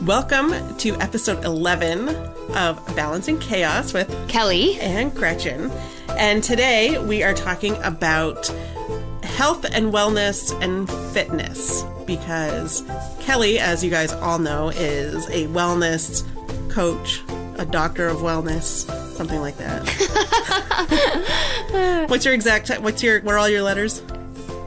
Welcome to episode 11 of Balancing Chaos with Kelley and Gretchen. And today we are talking about health and wellness and fitness because Kelley, as you guys all know, is a wellness coach, a doctor of wellness, something like that. What are all your letters?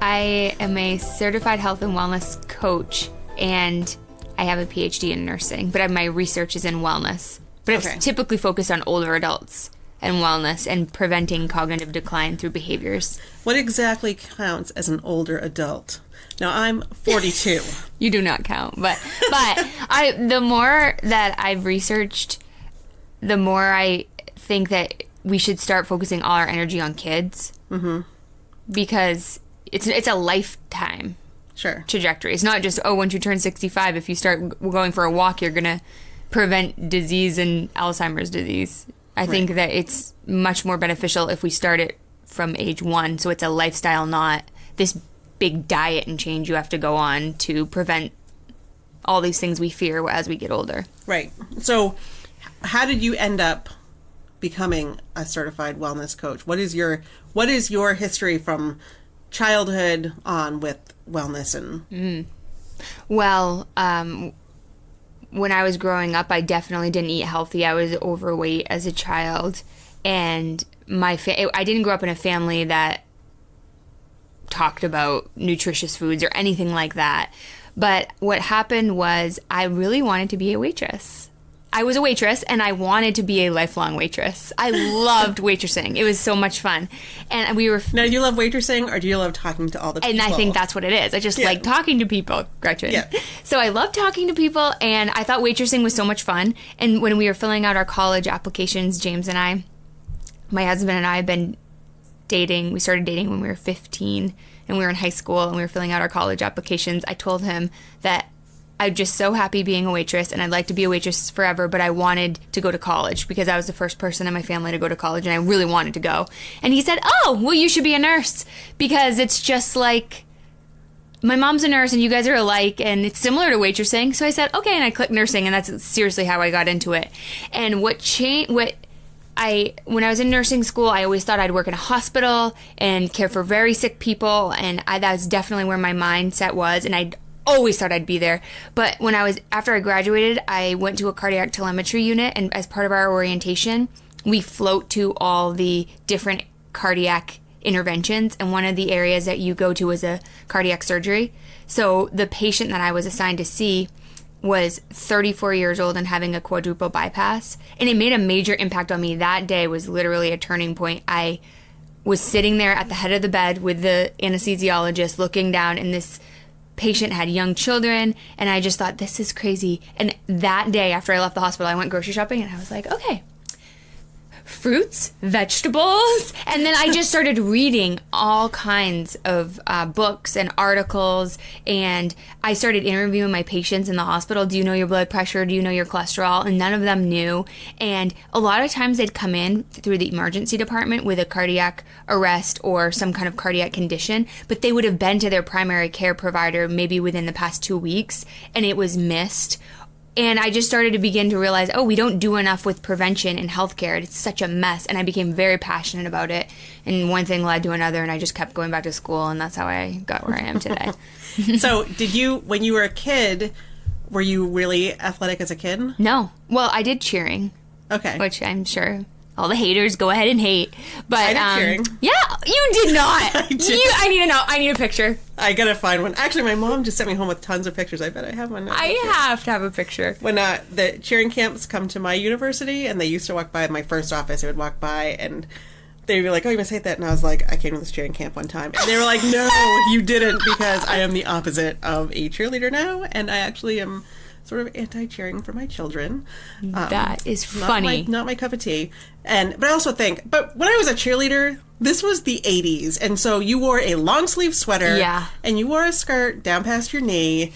I am a certified health and wellness coach, and I have a PhD in nursing, but my research is in wellness. But I've typically focused on older adults and wellness and preventing cognitive decline through behaviors. What exactly counts as an older adult? Now, I'm 42. You do not count, but the more that I've researched, the more I think that we should start focusing all our energy on kids. Mm-hmm. Because it's a lifetime trajectory. It's not just, once you turn 65, if you start going for a walk, you're going to prevent disease and Alzheimer's disease. I think that it's much more beneficial if we start it from age 1, so it's a lifestyle, not this big diet and change you have to go on to prevent all these things we fear as we get older. Right. So how did you end up becoming a certified wellness coach? What is your history from childhood on with wellness and... Well, when I was growing up, I definitely didn't eat healthy. I was overweight as a child, and I didn't grow up in a family that talked about nutritious foods or anything like that. But what happened was I really wanted to be a waitress. I was a waitress, and I wanted to be a lifelong waitress. I loved waitressing. It was so much fun. And we were... Now, do you love waitressing, or do you love talking to all the people? And I think that's what it is. I just like talking to people, Gretchen. Yeah. So I love talking to people, and I thought waitressing was so much fun. And when we were filling out our college applications, James and I, my husband and I, had been dating. We started dating when we were 15, and we were in high school, and we were filling out our college applications. I told him that I'm just so happy being a waitress, and I'd like to be a waitress forever, but I wanted to go to college because I was the first person in my family to go to college, and I really wanted to go. And he said, well, you should be a nurse because it's just like my mom's a nurse and you guys are alike, and it's similar to waitressing. So I said, okay, and I clicked nursing, and that's seriously how I got into it. And when I was in nursing school, I always thought I'd work in a hospital and care for very sick people, and that was definitely where my mindset was, and I always thought I'd be there. But after I graduated, I went to a cardiac telemetry unit, and as part of our orientation, we float to all the different cardiac interventions, and one of the areas that you go to is a cardiac surgery. So the patient that I was assigned to see was 34 years old and having a quadruple bypass, and it made a major impact on me. That day was literally a turning point. I was sitting there at the head of the bed with the anesthesiologist looking down, and this patient had young children, and I just thought, this is crazy. And that day, after I left the hospital, I went grocery shopping, and I was like, okay, fruits, vegetables, and then I just started reading all kinds of books and articles, and I started interviewing my patients in the hospital. Do you know your blood pressure? Do you know your cholesterol? And none of them knew. And a lot of times they'd come in through the emergency department with a cardiac arrest or some kind of cardiac condition, but they would have been to their primary care provider maybe within the past 2 weeks, and it was missed. And I just started to begin to realize, we don't do enough with prevention in healthcare. It's such a mess. And I became very passionate about it. And one thing led to another, and I just kept going back to school, and that's how I got where I am today. So when you were a kid, were you really athletic as a kid? No. Well, I did cheering. Okay. Which I'm sure all the haters go ahead and hate. But I did cheering. Yeah, you did not. I did. I need to know. I need a picture. I gotta find one. Actually, my mom just sent me home with tons of pictures. I bet I have one now. I have to have a picture. When the cheering camps come to my university, and they used to walk by my first office, they would walk by, and they'd be like, you must hate that. And I was like, I came to this cheering camp one time. And they were like, no, you didn't, because I am the opposite of a cheerleader now, and I actually am sort of anti-cheering for my children. That is funny. Not my cup of tea. But I also think, when I was a cheerleader, this was the 80s, and so you wore a long sleeve sweater, and you wore a skirt down past your knee,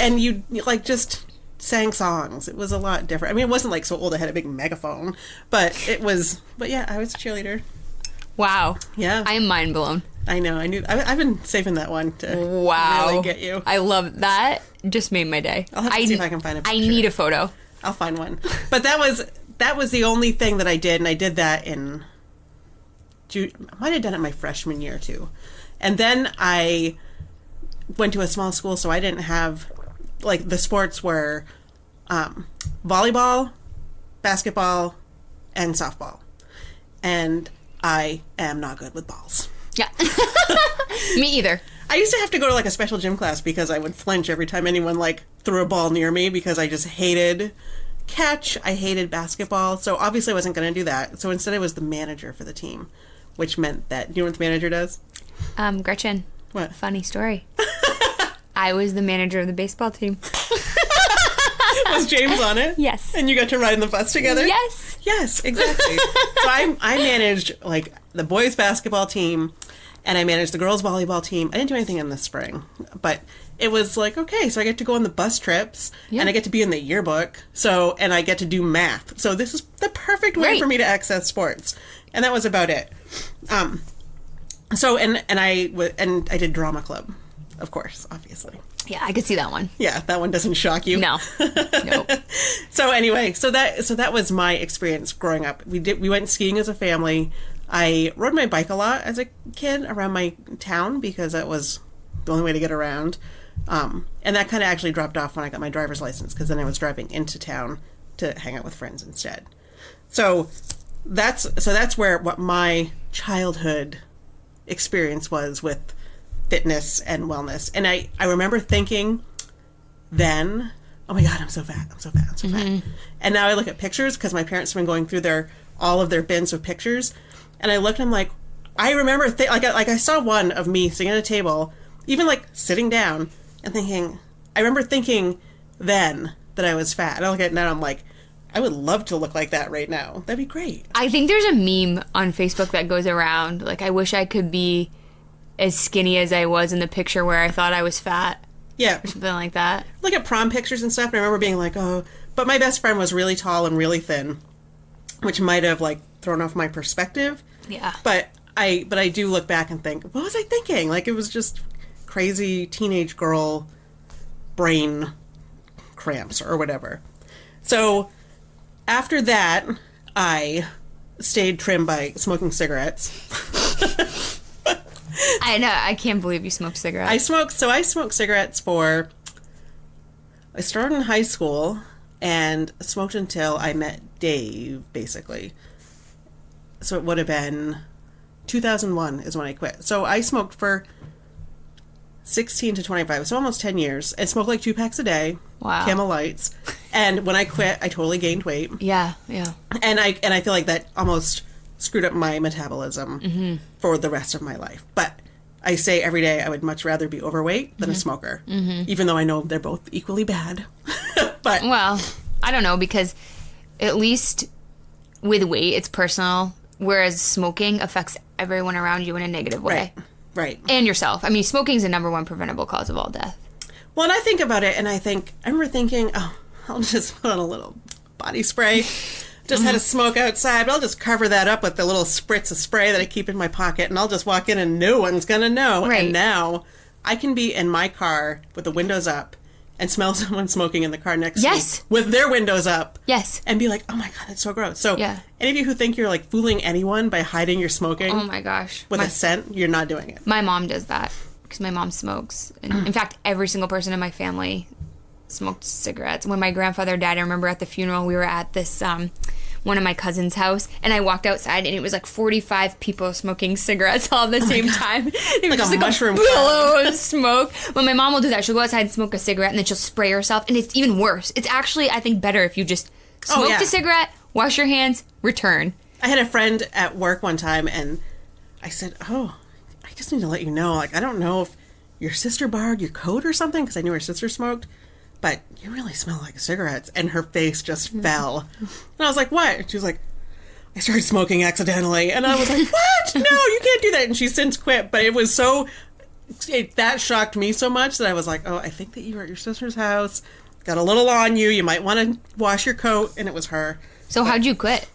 and you just sang songs. It was a lot different. I mean, it wasn't so old I had a big megaphone, but I was a cheerleader. Wow. Yeah. I am mind blown. I know. I've been saving that one to really get you. I love that. Just made my day. I'll have to see if I can find a picture. I need a photo. I'll find one. But that was the only thing that I did, and I did that in June. I might have done it my freshman year too. And then I went to a small school, so I didn't have, like, the sports were volleyball, basketball, and softball. And I am not good with balls. Yeah. Me either. I used to have to go to, like, a special gym class because I would flinch every time anyone, like, threw a ball near me because I just hated catch. I hated basketball. So obviously I wasn't going to do that. So instead I was the manager for the team, which meant that, you know what the manager does? Gretchen. What? Funny story. I was the manager of the baseball team. Was James on it? Yes. And you got to ride in the bus together? Yes. Yes, exactly. So I managed, like, the boys' basketball team, and I managed the girls' volleyball team. I didn't do anything in the spring, but it was like, okay, so I get to go on the bus trips, and I get to be in the yearbook, and I get to do math. So this is the perfect way for me to access sports. And that was about it. So, and I did drama club, of course, obviously. Yeah, I could see that one. Yeah, that one doesn't shock you. No. Nope. So anyway, so that was my experience growing up. We went skiing as a family. I rode my bike a lot as a kid around my town because that was the only way to get around. And that kind of actually dropped off when I got my driver's license because then I was driving into town to hang out with friends instead. So that's where what my childhood experience was with fitness and wellness. And I remember thinking then, oh my God, I'm so fat. And now I look at pictures because my parents have been going through all of their bins of pictures. And I looked and I'm like, I remember, I saw one of me sitting at a table, even like sitting down and thinking, I remember thinking then that I was fat. And I look at it now and I'm like, I would love to look like that right now. That'd be great. I think there's a meme on Facebook that goes around, like, I wish I could be as skinny as I was in the picture where I thought I was fat. Yeah. Or something like that. Look at prom pictures and stuff, and I remember being like, oh, but my best friend was really tall and really thin, which might have, like, thrown off my perspective. Yeah. But I do look back and think, what was I thinking? Like, it was just crazy teenage girl brain cramps or whatever. So after that, I stayed trim by smoking cigarettes. I know. I can't believe you smoked cigarettes. I smoked cigarettes I started in high school and smoked until I met Dave, basically. So it would have been 2001 is when I quit. So I smoked for 16 to 25, so almost 10 years, and smoked like 2 packs a day. Wow. Camel Lights. And when I quit, I totally gained weight. Yeah, yeah. And I feel like that almost screwed up my metabolism for the rest of my life. But I say every day I would much rather be overweight than a smoker, even though I know they're both equally bad. But well, I don't know, because at least with weight, it's personal, whereas smoking affects everyone around you in a negative way. Right. And yourself. I mean, smoking is the number one preventable cause of all death. Well, and I think about it, and I remember thinking, oh, I'll just put on a little body spray. Just had a smoke outside, but I'll just cover that up with the little spritz of spray that I keep in my pocket, and I'll just walk in and no one's going to know. Right. And now I can be in my car with the windows up and smell someone smoking in the car next to me with their windows up. Yes. And be like, oh my God, that's so gross. So any of you who think you're like fooling anyone by hiding your smoking oh my gosh, with a scent, you're not doing it. My mom does that because my mom smokes. And in fact, every single person in my family smoked cigarettes. When my grandfather died, I remember at the funeral, we were at this one of my cousin's house, and I walked outside, and it was like 45 people smoking cigarettes all at the same time. It was like just a mushroom billow of smoke. When my mom will do that, she'll go outside and smoke a cigarette, and then she'll spray herself, and it's even worse. It's actually, I think, better if you just smoke the cigarette, wash your hands, return. I had a friend at work one time, and I said, oh, I just need to let you know, like, I don't know if your sister borrowed your coat or something, because I knew her sister smoked, but you really smell like cigarettes. And her face just fell. And I was like, what? And she was like, I started smoking accidentally. And I was like, what? No, you can't do that. And she's since quit. But it was that shocked me so much that I was like, oh, I think that you were at your sister's house. Got a little on you. You might want to wash your coat. And it was her. So how'd you quit?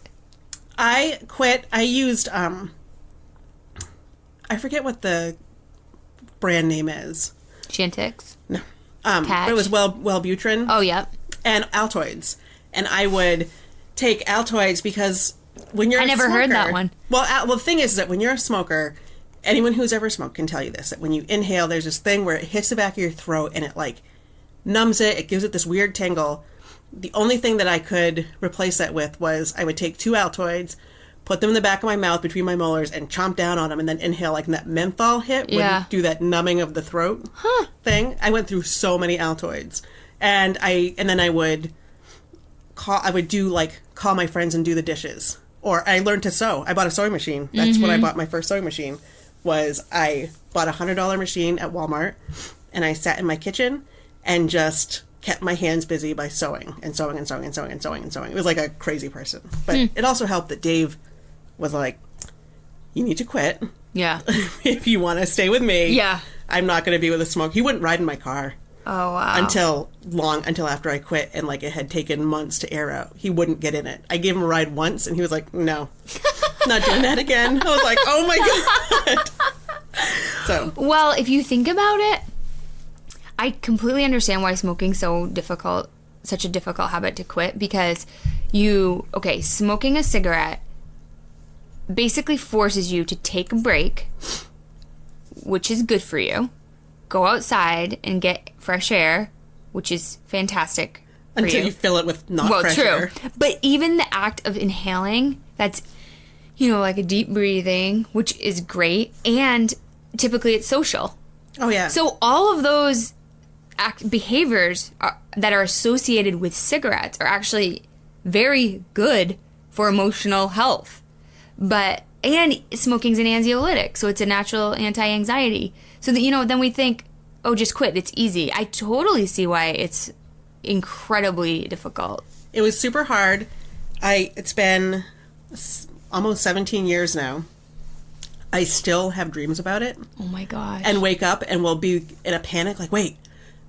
I quit. I used, I forget what the brand name is. Chantix? No. But it was Wellbutrin. Oh, yep. And Altoids. And I would take Altoids because when you're I never heard that one. Well, the thing is that when you're a smoker, anyone who's ever smoked can tell you this, that when you inhale, there's this thing where it hits the back of your throat and it, like, numbs it. It gives it this weird tingle. The only thing that I could replace that with was I would take 2 Altoids, put them in the back of my mouth between my molars, and chomp down on them, and then inhale, like that menthol hit would do that numbing of the throat thing. I went through so many Altoids, and then I would call my friends and do the dishes, or I learned to sew. I bought a sewing machine. That's when I bought my first sewing machine. I bought a $100 machine at Walmart, and I sat in my kitchen and just kept my hands busy by sewing and sewing and sewing and sewing and sewing and sewing. It was like a crazy person. But it also helped that Dave was like, you need to quit. Yeah. If you want to stay with me. Yeah. I'm not going to be with a smoke. He wouldn't ride in my car. Oh, wow. Until after I quit, and like it had taken months to air out. He wouldn't get in it. I gave him a ride once and he was like, no, not doing that again. I was like, oh my God. So. Well, if you think about it, I completely understand why smoking's such a difficult habit to quit, because smoking a cigarette basically forces you to take a break, which is good for you, go outside and get fresh air, which is fantastic for until you fill it with fresh air. But even the act of inhaling, that's, like a deep breathing, which is great, and typically it's social. Oh, yeah. So all of those behaviors that are associated with cigarettes are actually very good for emotional health. And smoking's an anxiolytic, so it's a natural anti-anxiety. So that, then we think, oh, just quit, it's easy. I totally see why it's incredibly difficult. It was super hard. It's been almost 17 years now. I still have dreams about it. Oh my gosh. And wake up and will be in a panic, like, wait,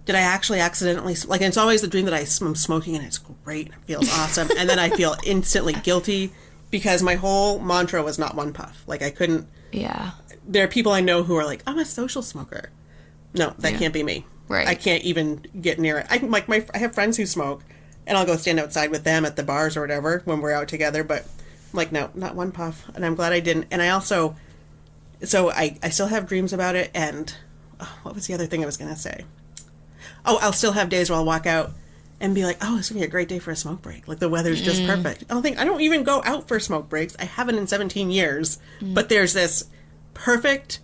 did I actually accidentally, like, and it's always the dream that I'm smoking and it's great, it feels awesome, and then I feel instantly guilty because my whole mantra was not one puff. Like, I couldn't. Yeah. There are people I know who are like, I'm a social smoker. No, that can't be me. Right. I can't even get near it. I have friends who smoke, and I'll go stand outside with them at the bars or whatever when we're out together, but I'm like, no, not one puff, and I'm glad I didn't. And I also, I still have dreams about it, and what was the other thing I was going to say? Oh, I'll still have days where I'll walk out and be like, oh, it's going to be a great day for a smoke break. Like, the weather's just perfect. I don't even go out for smoke breaks. I haven't in 17 years. But there's this perfect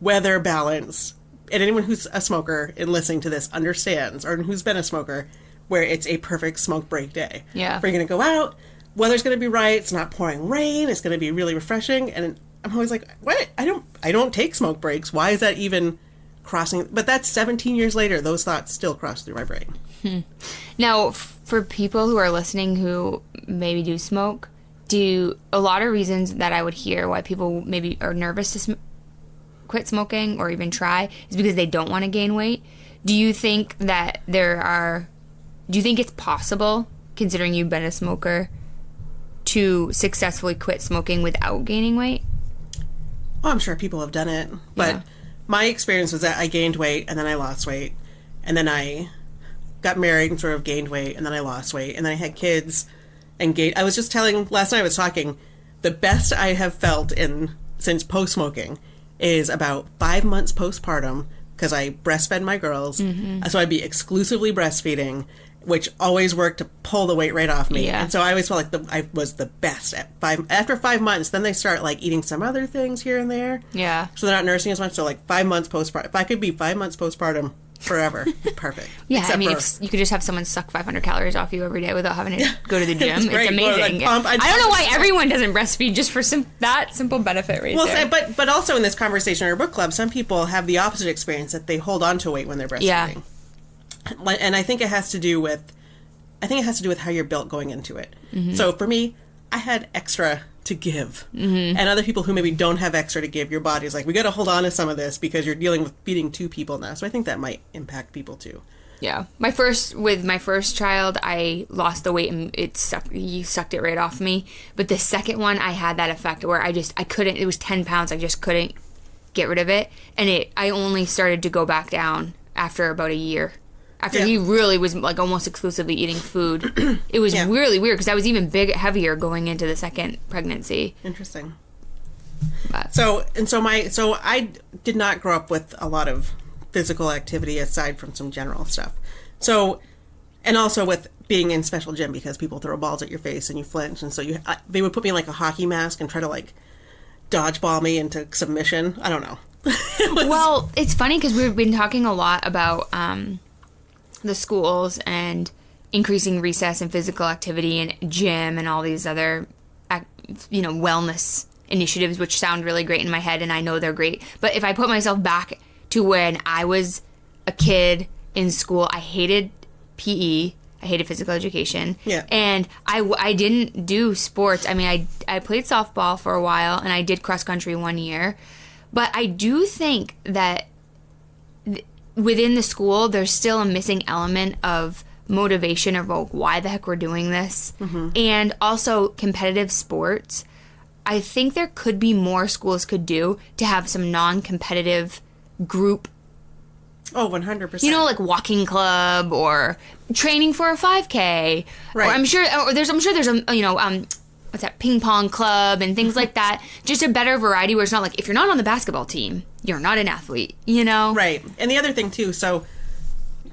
weather balance. And anyone who's a smoker and listening to this understands, or who's been a smoker, where it's a perfect smoke break day. Yeah. Where you're going to go out, weather's going to be right, it's not pouring rain, it's going to be really refreshing. And I'm always like, what? I don't take smoke breaks. Why is that even crossing? But that's 17 years later, those thoughts still cross through my brain. Now, for people who are listening who maybe do smoke, a lot of reasons that I would hear why people maybe are nervous to quit smoking or even try is because they don't want to gain weight. Do you think that do you think it's possible, considering you've been a smoker, to successfully quit smoking without gaining weight? Oh, I'm sure people have done it. But my experience was that I gained weight and then I lost weight. And then I got married and sort of gained weight, and then I lost weight, and then I had kids and gained. I was just telling, last night I was talking, the best I have felt since post-smoking is about 5 months postpartum, because I breastfed my girls, so I'd be exclusively breastfeeding, which always worked to pull the weight right off me. Yeah. And so I always felt like I was the best at after 5 months. Then they start like eating some other things here and there. Yeah. So they're not nursing as much. So like 5 months postpartum. If I could be 5 months postpartum forever, perfect. Yeah, I mean, if you could just have someone suck 500 calories off you every day without having to go to the gym, it's amazing. I don't know why everyone doesn't breastfeed just for that simple benefit right there. But also in this conversation in our book club, some people have the opposite experience, that they hold on to weight when they're breastfeeding. Yeah. And I think it has to do with how you're built going into it. So for me, I had extra to give. And other people who maybe don't have extra to give, your body's like, we got to hold on to some of this because you're dealing with feeding 2 people now. So I think that might impact people too. Yeah. With my first child, I lost the weight and he sucked it right off me. But the second one, I had that effect where I couldn't, it was 10 pounds. I just couldn't get rid of it. And I only started to go back down after about a year. After he really was like almost exclusively eating food. It was really weird because I was even heavier going into the second pregnancy. Interesting. But. So I did not grow up with a lot of physical activity aside from some general stuff. So, and also with being in special gym because people throw balls at your face and you flinch, and so they would put me in like a hockey mask and try to like dodgeball me into submission. I don't know. Well, it's funny because we've been talking a lot about the schools and increasing recess and physical activity and gym and all these other, wellness initiatives, which sound really great in my head, and I know they're great. But if I put myself back to when I was a kid in school, I hated PE. I hated physical education. Yeah. And I didn't do sports. I mean, I played softball for a while, and I did cross country 1 year. But I do think that within the school, there's still a missing element of motivation of why the heck we're doing this. Mm-hmm. And also competitive sports. I think there could be more schools could do to have some non-competitive group. Oh, 100%. Like walking club or training for a 5K. Right. Or I'm sure there's what's that, ping pong club and things like that. Just a better variety where it's not like, if you're not on the basketball team, you're not an athlete, Right. And the other thing, too, so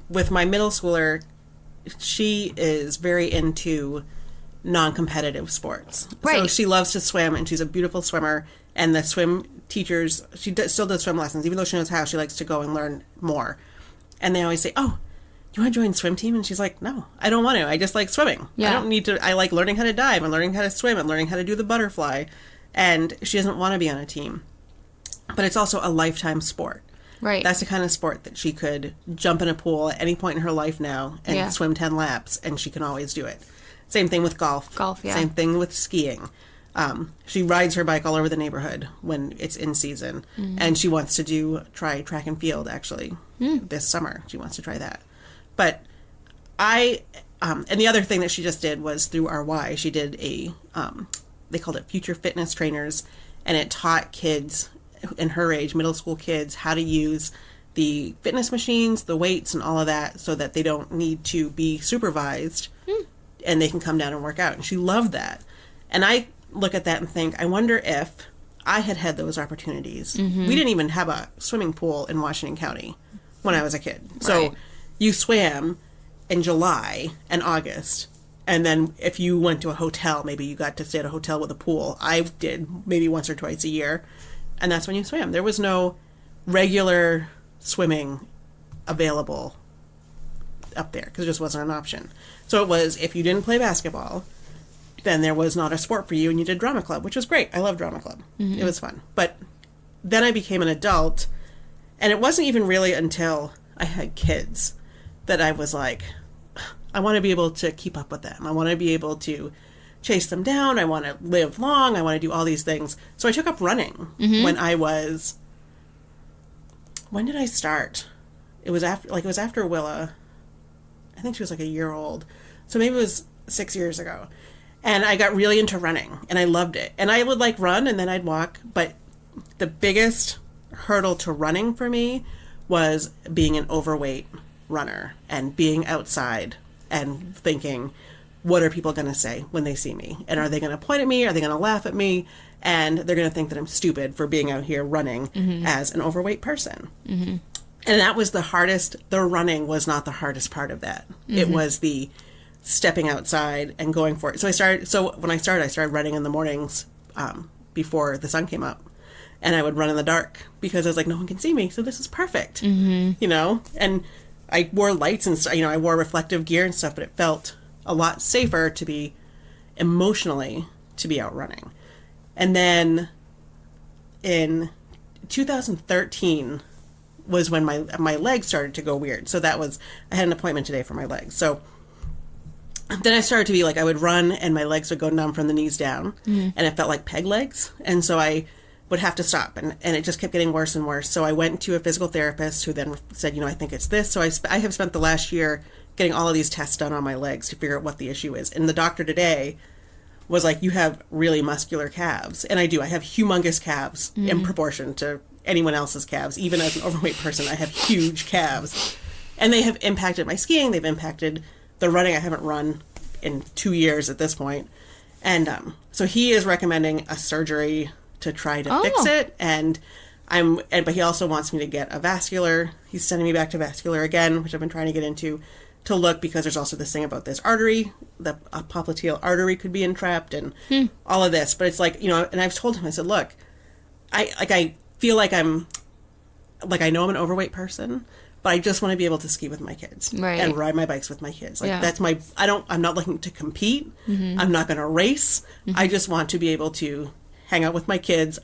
with my middle schooler, she is very into non-competitive sports. Right. So she loves to swim, and she's a beautiful swimmer. And the swim teachers, still does swim lessons. Even though she knows how, she likes to go and learn more. And they always say, oh, do you want to join swim team? And she's like, no, I don't want to. I just like swimming. Yeah. I don't need to. I like learning how to dive and learning how to swim and learning how to do the butterfly. And she doesn't want to be on a team. But it's also a lifetime sport. Right. That's the kind of sport that she could jump in a pool at any point in her life now and swim 10 laps, and she can always do it. Same thing with golf. Same thing with skiing. She rides her bike all over the neighborhood when it's in season. Mm-hmm. And she wants to try track and field, actually, this summer. She wants to try that. But and the other thing that she just did was through RY, she did they called it Future Fitness Trainers, and it taught kids in her age, middle school kids, how to use the fitness machines, the weights, and all of that so that they don't need to be supervised and they can come down and work out. And she loved that. And I look at that and think, I wonder if I had those opportunities. Mm-hmm. We didn't even have a swimming pool in Washington County when I was a kid. Right. So you swam in July and August, and then if you went to a hotel, maybe you got to stay at a hotel with a pool. I did maybe once or twice a year, and that's when you swam. There was no regular swimming available up there because it just wasn't an option. So it was, if you didn't play basketball, then there was not a sport for you, and you did drama club, which was great. I love drama club. Mm-hmm. It was fun. But then I became an adult, and it wasn't even really until I had kids that I was like, I want to be able to keep up with them. I want to be able to chase them down. I want to live long. I want to do all these things. So I took up running when I was... When did I start? It was after Willa. I think she was like a year old. So maybe it was 6 years ago. And I got really into running, and I loved it. And I would like run, and then I'd walk. But the biggest hurdle to running for me was being an overweight runner and being outside and thinking, what are people going to say when they see me? And are they going to point at me? Are they going to laugh at me? And they're going to think that I'm stupid for being out here running as an overweight person. Mm-hmm. And that was the hardest. The running was not the hardest part of that. Mm-hmm. It was the stepping outside and going for it. So when I started running in the mornings before the sun came up. And I would run in the dark because I was like, no one can see me, so this is perfect. Mm-hmm. And I wore lights and I wore reflective gear and stuff, but it felt a lot safer to be emotionally to be out running. And then in 2013 was when my legs started to go weird. So I had an appointment today for my legs. So then I started to be like, I would run and my legs would go numb from the knees down, and it felt like peg legs. And so I would have to stop, and it just kept getting worse and worse. So I went to a physical therapist who then said, I think it's this. So I have spent the last year getting all of these tests done on my legs to figure out what the issue is. And the doctor today was like, you have really muscular calves. And I do. I have humongous calves in proportion to anyone else's calves. Even as an overweight person, I have huge calves. And they have impacted my skiing. They've impacted the running. I haven't run in 2 years at this point. And so he is recommending a surgery to try to fix it. But he also wants me to get a vascular. He's sending me back to vascular again, which I've been trying to get into, to look, because there's also this thing about this artery, the popliteal artery could be entrapped, and all of this. But it's like, you know, and I've told him, I said, look, I feel like I know I'm an overweight person, but I just want to be able to ski with my kids and ride my bikes with my kids. Like that's I'm not looking to compete. I'm not going to race. I just want to be able to hang out with my kids.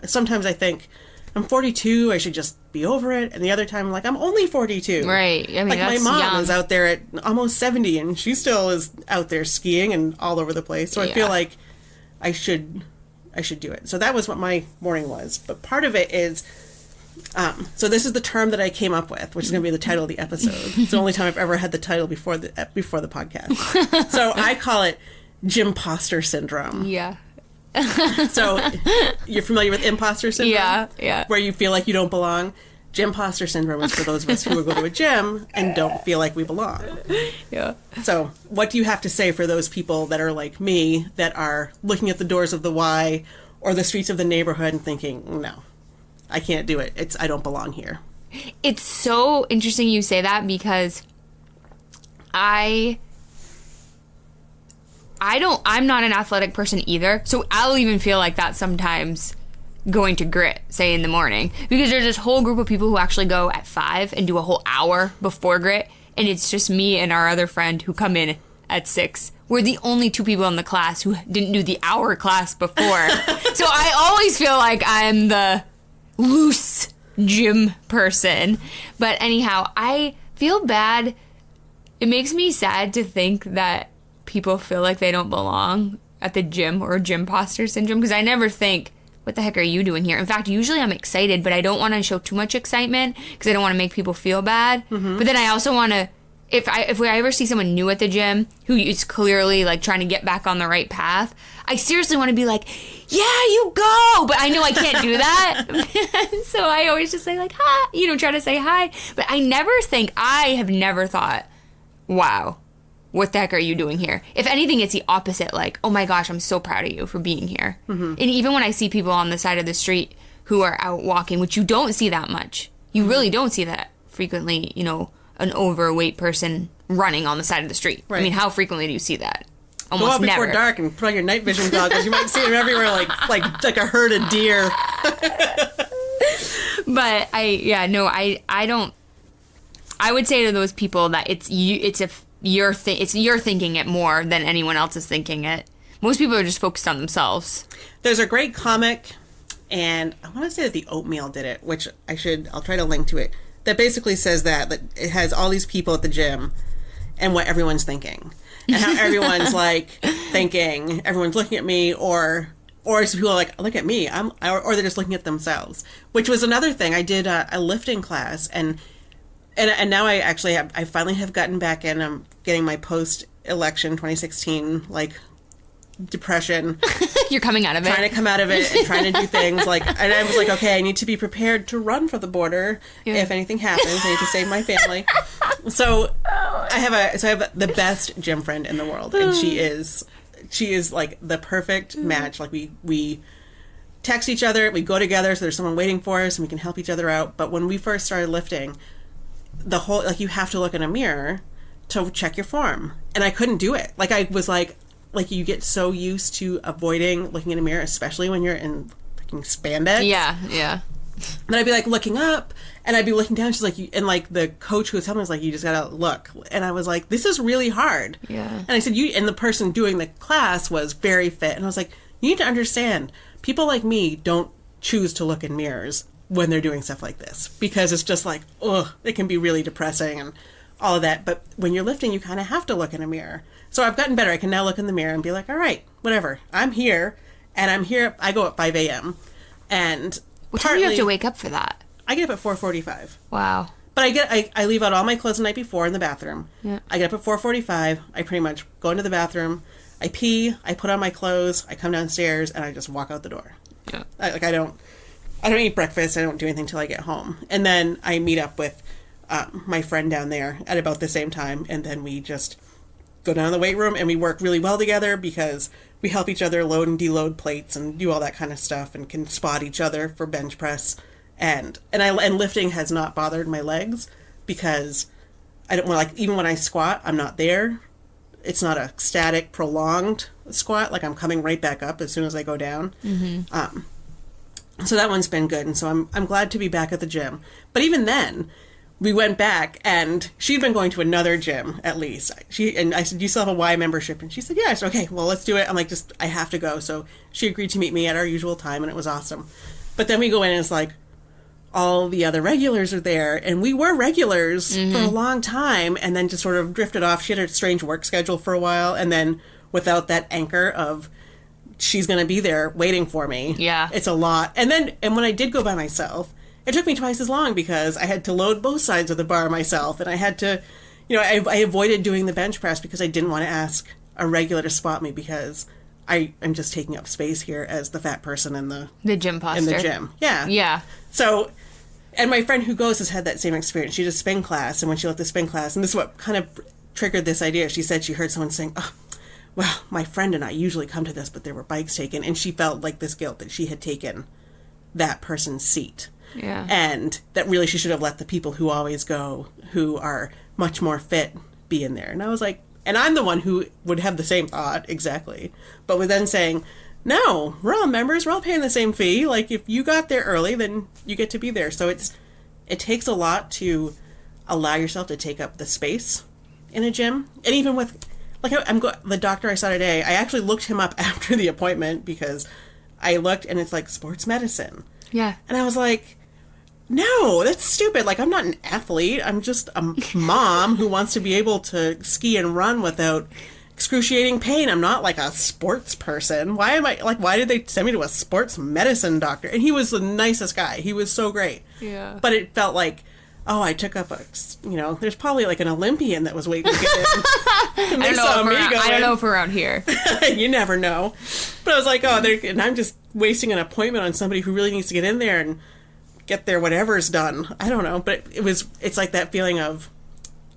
Sometimes I think I'm 42, I should just be over it. And the other time I'm like, I'm only 42. Right. I mean, like that's my mom young. is out there at almost 70 and she still is out there skiing and all over the place. So I feel like I should do it. So that was what my morning was. But part of it is, so this is the term that I came up with, which is going to be the title of the episode. It's the only time I've ever had the title before the podcast. So I call it Gympostor Syndrome. Yeah. So you're familiar with Imposter Syndrome? Yeah. Where you feel like you don't belong? Gympostor Syndrome is for those of us who go to a gym and don't feel like we belong. Yeah. So what do you have to say for those people that are like me, that are looking at the doors of the Y or the streets of the neighborhood and thinking, no, I can't do it. I don't belong here. It's so interesting you say that, because I'm not an athletic person either, so I'll even feel like that sometimes going to Grit, say in the morning, because there's this whole group of people who actually go at 5 and do a whole hour before Grit, and it's just me and our other friend who come in at 6. We're the only 2 people in the class who didn't do the hour class before. So I always feel like I'm the loose gym person. But anyhow, I feel bad. It makes me sad to think that people feel like they don't belong at the gym, or Gympostor Syndrome, because I never think, what the heck are you doing here? In fact, usually I'm excited, but I don't want to show too much excitement because I don't want to make people feel bad. But then I also want to, if I ever see someone new at the gym who is clearly like trying to get back on the right path, I seriously want to be like, yeah, you go, but I know I can't do that. So I always just say like, hi, try to say hi. But I have never thought, wow, what the heck are you doing here? If anything, it's the opposite. Like, oh my gosh, I'm so proud of you for being here. And even when I see people on the side of the street who are out walking, which you don't see that much. You really don't see that frequently, an overweight person running on the side of the street. Right. I mean, how frequently do you see that? Almost Go out before never. dark and put on your night vision goggles. You might see them everywhere like a herd of deer. But I don't. I would say to those people that you're thinking it more than anyone else is thinking it. Most people are just focused on themselves. There's a great comic, and I want to say that the Oatmeal did it, which I'll try to link to it, that basically says that it has all these people at the gym and what everyone's thinking. And how everyone's like thinking, everyone's looking at me, or some people are like, look at me, or they're just looking at themselves. Which was another thing. I did a lifting class, and now I finally have gotten back in. I'm getting my post-election 2016 depression. You're coming out of it. Trying to come out of it and trying to do things and I was like, okay, I need to be prepared to run for the border if anything happens. I need to save my family. So I have the best gym friend in the world, and she is like the perfect match. Like we text each other, we go together, so there's someone waiting for us and we can help each other out. But when we first started lifting, the whole you have to look in a mirror to check your form, and I couldn't do it. I was like you get so used to avoiding looking in a mirror, especially when you're in fucking spandex. Yeah. Then I'd be looking up, and I'd be looking down. She's like, and the coach who was helping me was like, you just gotta look. And I was like, this is really hard. Yeah. And I said, and the person doing the class was very fit, and I was like, you need to understand, people like me don't choose to look in mirrors when they're doing stuff like this, because it's just it can be really depressing and all of that. But when you're lifting, you kind of have to look in a mirror. So I've gotten better. I can now look in the mirror and be like, all right, whatever. I'm here, and I'm here. I go at 5 a.m. And what time do you have to wake up for that? I get up at 4:45. Wow. But I leave out all my clothes the night before in the bathroom. Yeah. I get up at 4:45. I pretty much go into the bathroom. I pee. I put on my clothes. I come downstairs, and I just walk out the door. Yeah. I don't. I don't eat breakfast. I don't do anything till I get home. And then I meet up with my friend down there at about the same time. And then we just go down to the weight room and we work really well together because we help each other load and deload plates and do all that kind of stuff and can spot each other for bench press. And lifting has not bothered my legs because I don't like, even when I squat, I'm not there. It's not a static, prolonged squat. Like I'm coming right back up as soon as I go down. Mm-hmm. So that one's been good. And so I'm glad to be back at the gym. But even then, we went back and she'd been going to another gym at least. And I said, "Do you still have a Y membership?" And she said, "Yeah." I said, "Okay, well, let's do it." I'm like, I have to go. So she agreed to meet me at our usual time and it was awesome. But then we go in and it's like, all the other regulars are there, and we were regulars for a long time, and then just sort of drifted off. She had a strange work schedule for a while, and then without that anchor of she's going to be there waiting for me, it's a lot. And when I did go by myself, it took me twice as long because I had to load both sides of the bar myself, and I had to, I avoided doing the bench press because I didn't want to ask a regular to spot me because I am just taking up space here as the fat person in the Gympostor in the gym. Yeah. So, and my friend who goes has had that same experience. She did a spin class, and when she left the spin class, and this is what kind of triggered this idea. She said she heard someone saying, "Oh, well, my friend and I usually come to this, but there were bikes taken," and she felt like this guilt that she had taken that person's seat. Yeah. And that really she should have let the people who always go, who are much more fit, be in there. And I was like, and I'm the one who would have the same thought, exactly. But with then saying, no, we're all members, we're all paying the same fee. Like, if you got there early, then you get to be there. So it takes a lot to allow yourself to take up the space in a gym. And even with, like, the doctor I saw today, I actually looked him up after the appointment because I looked and it's like sports medicine. Yeah. And I was like, no, that's stupid. Like, I'm not an athlete. I'm just a mom who wants to be able to ski and run without excruciating pain. I'm not like a sports person. Why did they send me to a sports medicine doctor? And he was the nicest guy. He was so great. Yeah. But it felt like, oh, I took up there's probably like an Olympian that was waiting to get in. I don't know if around here. You never know. But I was like, and I'm just wasting an appointment on somebody who really needs to get in there and get their whatever's done. I don't know. But it's like that feeling of,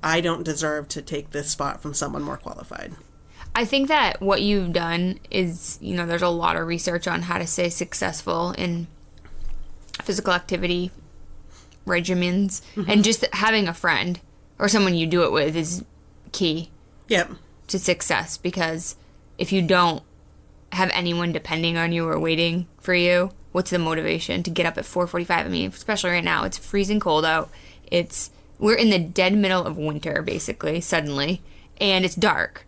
I don't deserve to take this spot from someone more qualified. I think that what you've done is, there's a lot of research on how to stay successful in physical activity regimens, and just having a friend or someone you do it with is key to success, because if you don't have anyone depending on you or waiting for you, what's the motivation to get up at 4:45? I mean, especially right now, it's freezing cold out. We're in the dead middle of winter, basically, suddenly, and it's dark.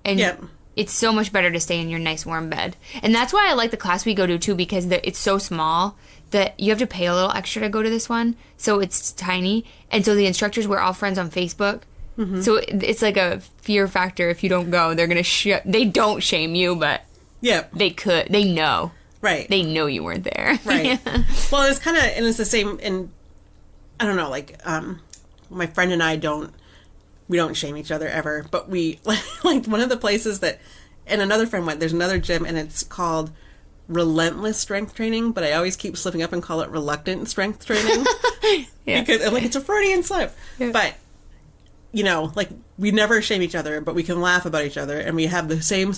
And it's so much better to stay in your nice warm bed. And that's why I like the class we go to, too, because it's so small that you have to pay a little extra to go to this one. So it's tiny. And so the instructors, we're all friends on Facebook. Mm-hmm. So it's like a fear factor. If you don't go, they're going to they don't shame you, but they could. They know. Right. They know you weren't there. Right. Well, it's kind of, and it's the same, and I don't know, like, my friend and I we don't shame each other ever, but we, like one of the places that, and another friend went, there's another gym, and it's called Relentless Strength Training, but I always keep slipping up and call it Reluctant Strength Training. Because, like, it's a Freudian slip. Yeah. But, like, we never shame each other, but we can laugh about each other, and we have the same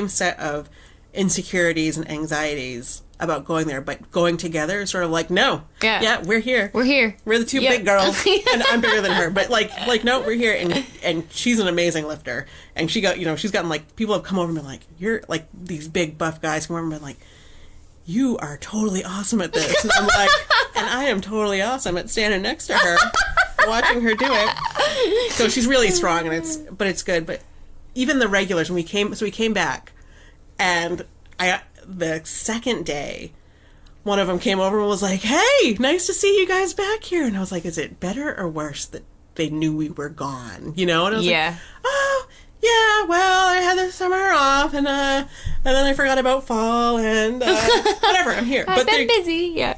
set of insecurities and anxieties about going there, but going together is sort of like, no, we're here, we're the two big girls, and I'm bigger than her, but like no, we're here, and she's an amazing lifter, and she's gotten, like, people have come over and been like, you're like, these big buff guys come over and been like, you are totally awesome at this, and I'm like, and I am totally awesome at standing next to her watching her do it. So she's really strong, and it's good. But even the regulars, when we came back, and the second day, one of them came over and was like, hey, nice to see you guys back here. And I was like, is it better or worse that they knew we were gone? And I was like, oh, yeah, well, I had the summer off, and then I forgot about fall, and whatever, I'm here. I've been busy,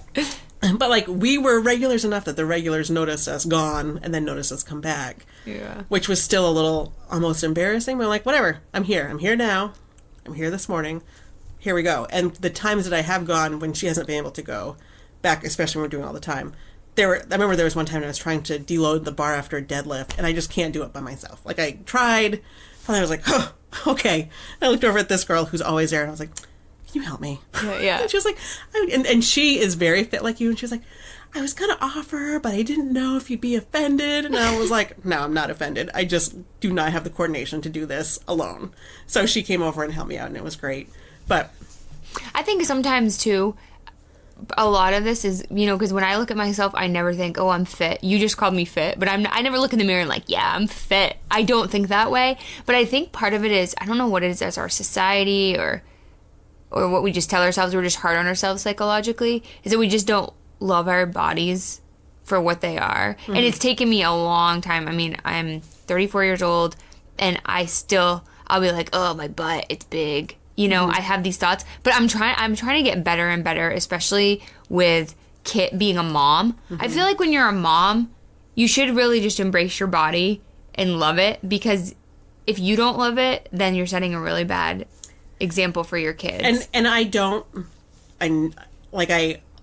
But, like, we were regulars enough that the regulars noticed us gone and then noticed us come back. Yeah. Which was still a little almost embarrassing. But I'm like, whatever, I'm here. I'm here now. I'm here this morning. here we go. And the times that I have gone when she hasn't been able to go back, especially when we're doing all the time, I remember there was one time when I was trying to deload the bar after a deadlift, and I just can't do it by myself. Like, I tried, finally I was like, oh, okay. I looked over at this girl who's always there, and I was like, can you help me? Yeah. And she was like, and she is very fit like you, and she was like, I was going to offer, but I didn't know if you'd be offended. And I was like, no, I'm not offended. I just do not have the coordination to do this alone. So she came over and helped me out, and it was great. But I think sometimes, too, a lot of this is, you know, because when I look at myself, I never think, oh, I'm fit. You just called me fit. But I never look in the mirror and like, yeah, I'm fit. I don't think that way. But I think part of it is, I don't know what it is as our society or what we just tell ourselves, we're just hard on ourselves psychologically, is that we just don't love our bodies for what they are. And it's taken me a long time. I mean, I'm 34 years old, and I'll be like, oh, my butt, it's big. You know, I have these thoughts, but I'm trying to get better and better, especially with being a mom. I feel like when you're a mom, you should really just embrace your body and love it, because if you don't love it, then you're setting a really bad example for your kids. And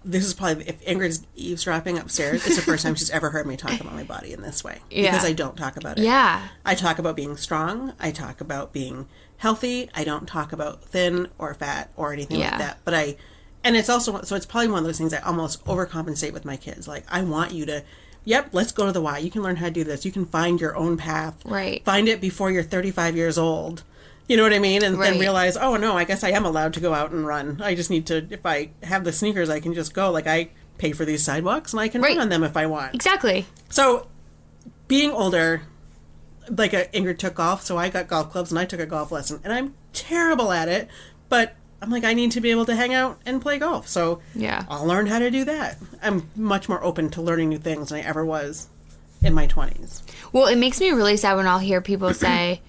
this is probably, if Ingrid's eavesdropping upstairs, it's the first time she's ever heard me talk about my body in this way. Yeah. Because I don't talk about it. Yeah. I talk about being strong. I talk about being healthy. I don't talk about thin or fat or anything like that. But and it's also, so it's probably one of those things I almost overcompensate with my kids. Like, I want you to, let's go to the Y. You can learn how to do this. You can find your own path. Right. Find it before you're 35 years old. You know what I mean? And then realize, oh, no, I guess I am allowed to go out and run. I just need to, if I have the sneakers, I can just go. Like, I pay for these sidewalks, and I can run on them if I want. Exactly. So, being older, like Ingrid took golf, so I got golf clubs, and I took a golf lesson. And I'm terrible at it, but I'm like, I need to be able to hang out and play golf. So, I'll learn how to do that. I'm much more open to learning new things than I ever was in my 20s. Well, it makes me really sad when I'll hear people say,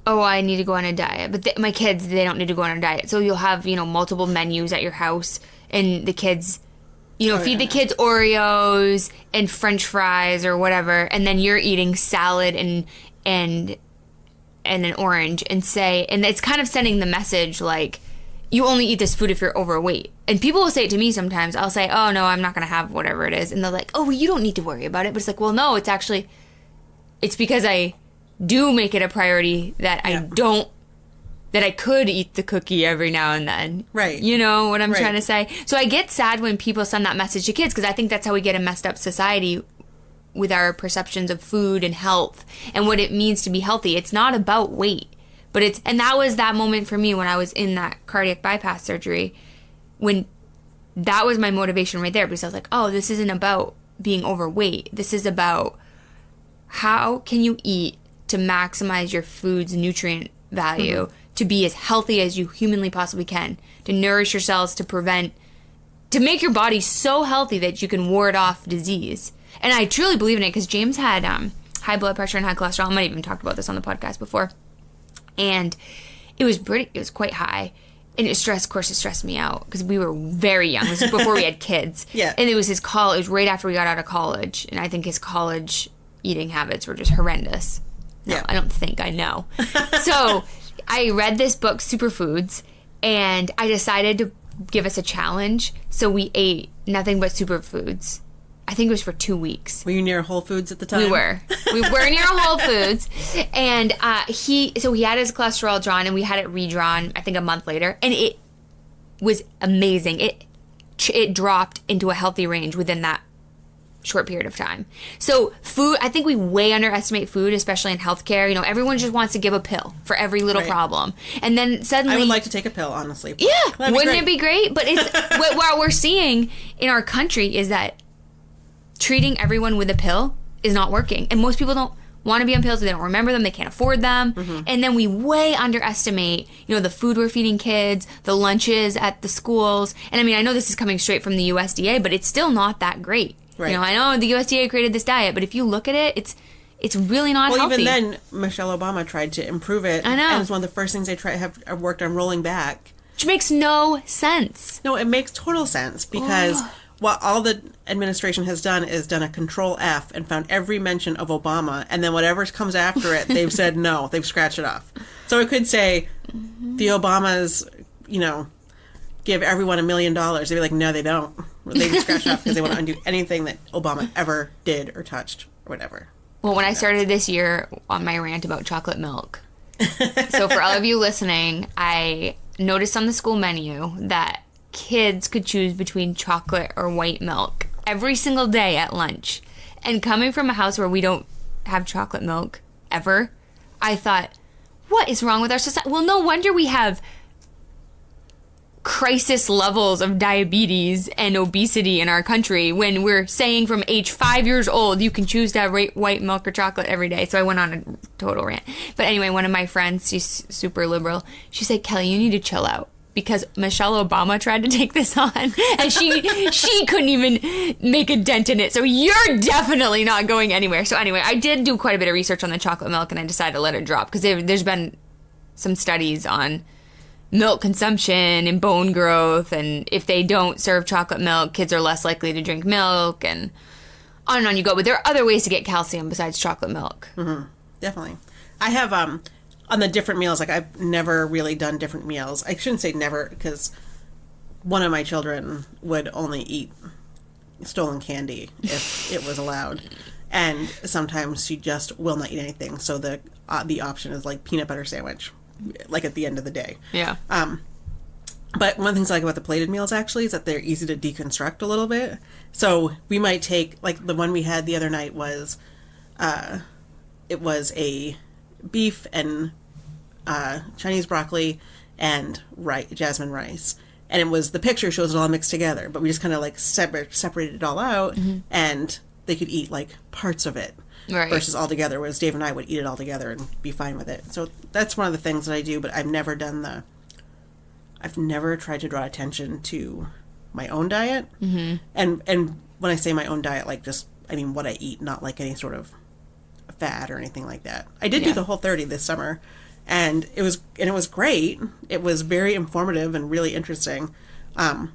oh, I need to go on a diet. But my kids, they don't need to go on a diet. So you'll have, you know, multiple menus at your house, and the kids, you know, feed the kids Oreos and French fries or whatever, and then you're eating salad and an orange, and it's kind of sending the message like, you only eat this food if you're overweight. And people will say it to me sometimes. I'll say, oh, no, I'm not going to have whatever it is. And they're like, oh, well, you don't need to worry about it. But it's like, well, no, it's because I do make it a priority that I could eat the cookie every now and then. Right. You know what I'm trying to say? So I get sad when people send that message to kids, because I think that's how we get a messed up society with our perceptions of food and health and what it means to be healthy. It's not about weight, and that was that moment for me when I was in that cardiac bypass surgery, when that was my motivation right there, because I was like, oh, this isn't about being overweight. This is about how can you eat to maximize your food's nutrient value, to be as healthy as you humanly possibly can, to nourish your cells, to make your body so healthy that you can ward off disease. And I truly believe in it, because James had high blood pressure and high cholesterol. I might have even talked about this on the podcast before. And it was quite high. And it stressed me out, because we were very young. This was before we had kids. Yeah. And it was it was right after we got out of college. And I think his college eating habits were just horrendous. No, I don't think, I know. So I read this book, Superfoods, and I decided to give us a challenge. So we ate nothing but superfoods. I think it was for 2 weeks. Were you near Whole Foods at the time? We were. We were near Whole Foods. And he had his cholesterol drawn, and we had it redrawn, I think, a month later. And it was amazing. It dropped into a healthy range within that short period of time. So food, I think we way underestimate food, especially in healthcare. You know, everyone just wants to give a pill for every little problem. And then suddenly, I would like to take a pill, honestly. Yeah. Wouldn't it be great? But it's what we're seeing in our country is that treating everyone with a pill is not working. And most people don't want to be on pills. They don't remember them. They can't afford them. And then we way underestimate, you know, the food we're feeding kids, the lunches at the schools. And I mean, I know this is coming straight from the USDA, but it's still not that great. Right. You know, I know the USDA created this diet, but if you look at it, it's really not healthy. Well, even then, Michelle Obama tried to improve it. I know. And it's one of the first things they have worked on rolling back. Which makes no sense. No, it makes total sense, because what all the administration has done is done a Control F and found every mention of Obama, and then whatever comes after it, they've said no. They've scratched it off. So it could say the Obamas give everyone $1 million. They'd be like, no, they don't. They just scratch it off because they want to undo anything that Obama ever did or touched or whatever. Well, when I started this year on my rant about chocolate milk, so for all of you listening, I noticed on the school menu that kids could choose between chocolate or white milk every single day at lunch. And coming from a house where we don't have chocolate milk ever, I thought, what is wrong with our society? Well, no wonder we have crisis levels of diabetes and obesity in our country when we're saying from age 5 years old you can choose to have white milk or chocolate every day. So I went on a total rant. But anyway, one of my friends, she's super liberal, she said, Kelley, you need to chill out because Michelle Obama tried to take this on and she couldn't even make a dent in it. So you're definitely not going anywhere. So anyway, I did do quite a bit of research on the chocolate milk and I decided to let it drop because there's been some studies on milk consumption and bone growth, and if they don't serve chocolate milk, kids are less likely to drink milk, and on you go. But there are other ways to get calcium besides chocolate milk. Mm-hmm. Definitely. I have, on the different meals, like I've never really done different meals. I shouldn't say never, because one of my children would only eat stolen candy if it was allowed. And sometimes she just will not eat anything. So the option is like peanut butter sandwich, like at the end of the day. Yeah. But one of the things I like about the plated meals actually is that they're easy to deconstruct a little bit. So we might take, like the one we had the other night was, it was a beef and Chinese broccoli and jasmine rice. And it was, the picture shows it all mixed together, but we just kind of like separated it all out, and they could eat like parts of it. Right. Versus all together, whereas Dave and I would eat it all together and be fine with it. So that's one of the things that I do, but I've never tried to draw attention to my own diet. Mm-hmm. And when I say my own diet, like I mean what I eat, not like any sort of fat or anything like that. I did do the Whole30 this summer, and it was great. It was very informative and really interesting. I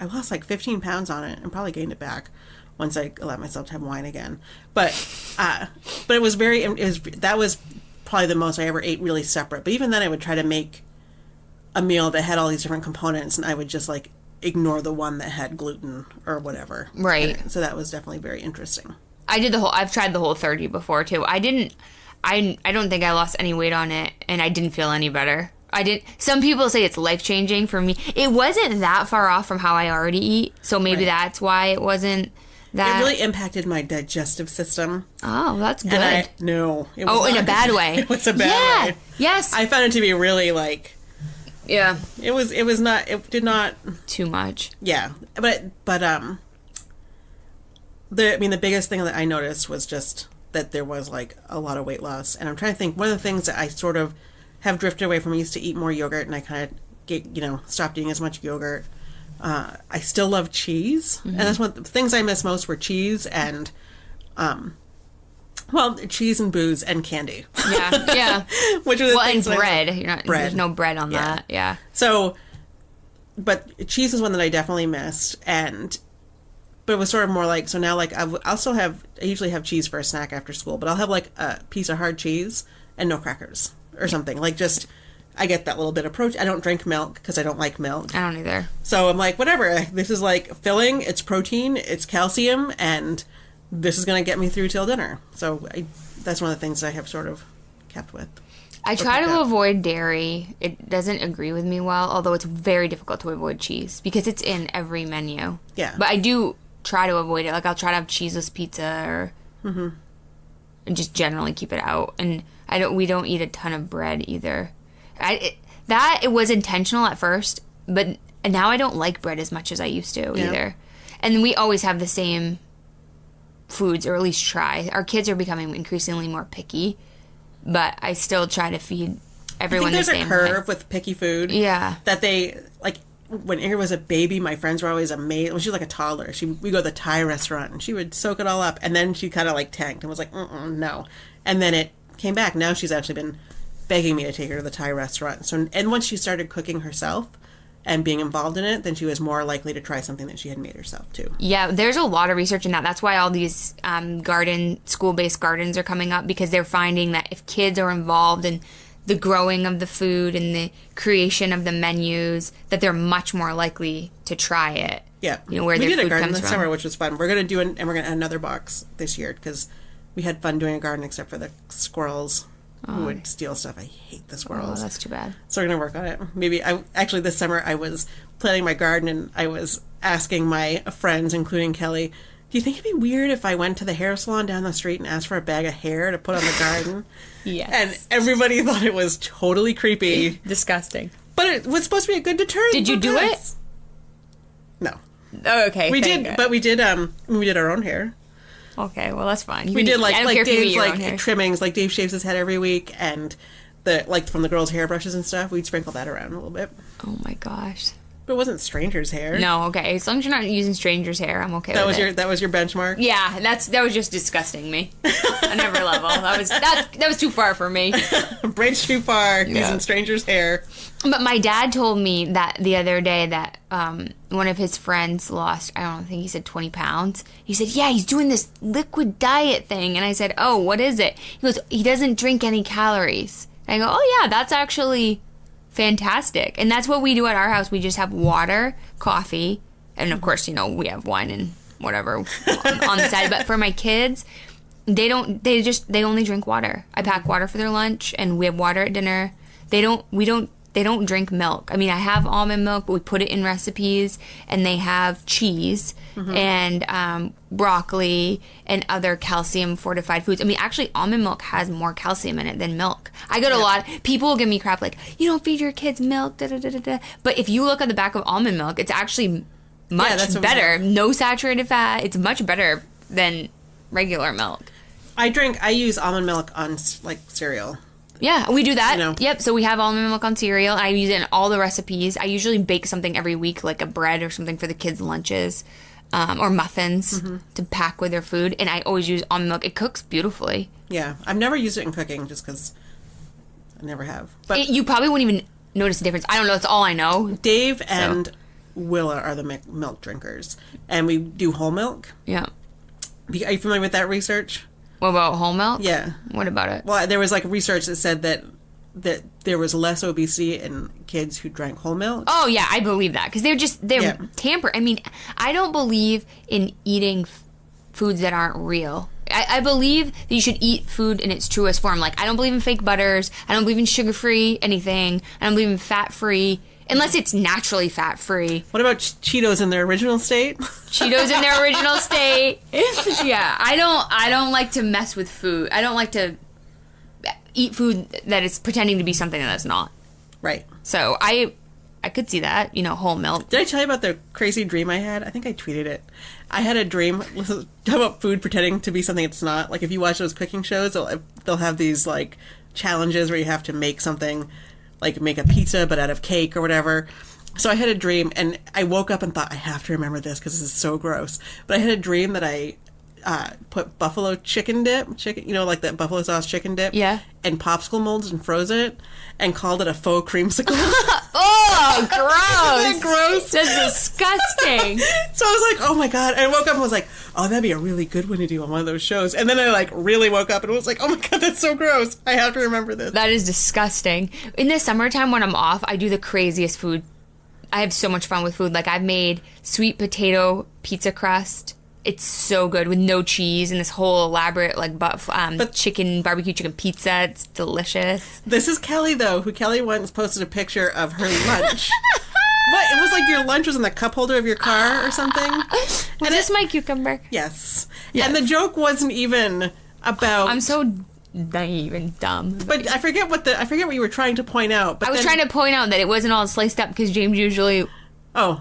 lost like 15 pounds on it and probably gained it back once I allowed myself to have wine again. But it was that was probably the most I ever ate really separate. But even then I would try to make a meal that had all these different components, and I would just like ignore the one that had gluten or whatever. Right. So that was definitely very interesting. I've tried the Whole30 before too. I don't think I lost any weight on it, and I didn't feel any better. Some people say it's life-changing. For me, it wasn't that far off from how I already eat, so maybe that's why it wasn't that. It really impacted my digestive system. Oh, that's good. No. It was in a bad way. It was a bad way. Yes. I found it to be really like... Yeah. It did not... Too much. Yeah. But the biggest thing that I noticed was just that there was like a lot of weight loss. And I'm trying to think, one of the things that I sort of have drifted away from, I used to eat more yogurt, and I kind of stopped eating as much yogurt. I still love cheese, and that's one of the things I miss most were cheese and, cheese and booze and candy. Yeah. Which are the things and bread. There's no bread on that. Yeah. So, but cheese is one that I definitely missed, but it was sort of more like, so now like I usually have cheese for a snack after school, but I'll have like a piece of hard cheese and no crackers or something. Like just, I get that little bit of protein. I don't drink milk because I don't like milk. I don't either. So I'm like, whatever. This is like filling. It's protein. It's calcium. And this is going to get me through till dinner. So that's one of the things I have sort of kept with. I try to avoid dairy. It doesn't agree with me well, although it's very difficult to avoid cheese because it's in every menu. Yeah. But I do try to avoid it. Like I'll try to have cheeseless pizza or and just generally keep it out. And we don't eat a ton of bread either. It was intentional at first, but now I don't like bread as much as I used to either. And we always have the same foods, or at least try. Our kids are becoming increasingly more picky, but I still try to feed everyone the same way. There's a curve with picky food. Yeah. That they, like, when Ingrid was a baby, my friends were always amazed. When she was like a toddler, we go to the Thai restaurant, and she would soak it all up, and then she kind of like tanked and was like, no. And then it came back. Now she's actually been begging me to take her to the Thai restaurant. So, and once she started cooking herself and being involved in it, then she was more likely to try something that she had made herself too. Yeah, there's a lot of research in that. That's why all these school-based gardens are coming up, because they're finding that if kids are involved and the growing of the food and the creation of the menus, that they're much more likely to try it. Yeah. You know, where their food comes from. We did a garden this summer, which was fun. We're going to do and we're going to add another box this year because we had fun doing a garden except for the squirrels who would steal stuff. I hate the squirrels. Oh, that's too bad. So we're going to work on it. Maybe actually this summer I was planting my garden and I was asking my friends, including Kelley, do you think it'd be weird if I went to the hair salon down the street and asked for a bag of hair to put on the garden? Yes. And everybody thought it was totally creepy. Disgusting. But it was supposed to be a good deterrent. Did you do it? No. Oh, okay. We did, but we did our own hair. Okay, well that's fine. We did like Dave's trimmings, like Dave shaves his head every week, and from the girls' hairbrushes and stuff, we'd sprinkle that around a little bit. Oh my gosh. But it wasn't strangers' hair. No, okay. As long as you're not using strangers' hair, I'm okay with it. That was your benchmark? Yeah, that was just disgusting me. On every level. That was too far for me. Bridge too far using strangers' hair. But my dad told me that the other day that one of his friends lost, I don't think he said 20 pounds. He said, yeah, he's doing this liquid diet thing. And I said, oh, what is it? He goes, he doesn't drink any calories. And I go, oh, yeah, that's actually fantastic. And that's what we do at our house. We just have water, coffee, and of course, we have wine and whatever on the side. But for my kids, they only drink water. I pack water for their lunch and we have water at dinner. They don't drink milk. I mean, I have almond milk, but we put it in recipes, and they have cheese and broccoli and other calcium fortified foods. I mean, actually, almond milk has more calcium in it than milk. I get a lot. People will give me crap like, you don't feed your kids milk, da da da da da. But if you look at the back of almond milk, it's actually much better. No saturated fat. It's much better than regular milk. I use almond milk on cereal. Yeah, we do that. Yep, so we have almond milk on cereal. I use it in all the recipes. I usually bake something every week, like a bread or something for the kids' lunches, or muffins to pack with their food. And I always use almond milk. It cooks beautifully. Yeah, I've never used it in cooking just because I never have. But you probably wouldn't even notice the difference. I don't know. That's all I know. Dave and Willa are the milk drinkers, and we do whole milk. Yeah. Are you familiar with that research? What about whole milk? Yeah. What about it? Well, there was research that said that there was less obesity in kids who drank whole milk. Oh yeah, I believe that because they're tampered. I mean, I don't believe in eating foods that aren't real. I believe that you should eat food in its truest form. Like, I don't believe in fake butters. I don't believe in sugar-free anything. I don't believe in fat-free. Unless it's naturally fat-free. What about Cheetos in their original state? Cheetos in their original state. Yeah, I don't like to mess with food. I don't like to eat food that is pretending to be something that it's not. Right. So I could see that, whole milk. Did I tell you about the crazy dream I had? I think I tweeted it. I had a dream about food pretending to be something it's not. Like, if you watch those cooking shows, they'll have these, challenges where you have to make something, like make a pizza but out of cake or whatever. So I had a dream, and I woke up and thought, I have to remember this because this is so gross. But I had a dream that I put buffalo chicken dip, like that buffalo sauce chicken dip, in popsicle molds and froze it, and called it a faux creamsicle. Oh, gross! Isn't that gross? That's disgusting. So I was like, oh my god! And I woke up and was like, oh, that'd be a really good one to do on one of those shows. And then I really woke up and was like, oh my god, that's so gross! I have to remember this. That is disgusting. In the summertime when I'm off, I do the craziest food. I have so much fun with food. Like, I've made sweet potato pizza crust. It's so good with no cheese and this whole elaborate barbecue chicken pizza. It's delicious. This is Kelley though, who Kelley once posted a picture of her lunch. What? It was like your lunch was in the cup holder of your car or something. Was this my cucumber? Yes. And the joke wasn't even about. I'm so naive and dumb. But I forget what you were trying to point out. But I was trying to point out that it wasn't all sliced up because James usually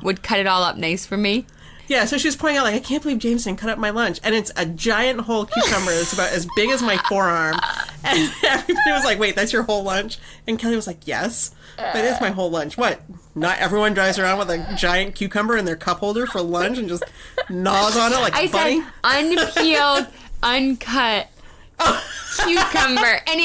would cut it all up nice for me. Yeah, so she was pointing out, I can't believe James didn't cut up my lunch. And it's a giant whole cucumber that's about as big as my forearm. And everybody was like, wait, that's your whole lunch? And Kelley was like, yes, that is my whole lunch. What? Not everyone drives around with a giant cucumber in their cup holder for lunch and just gnaws on it like a bunny? I said unpeeled, uncut cucumber. And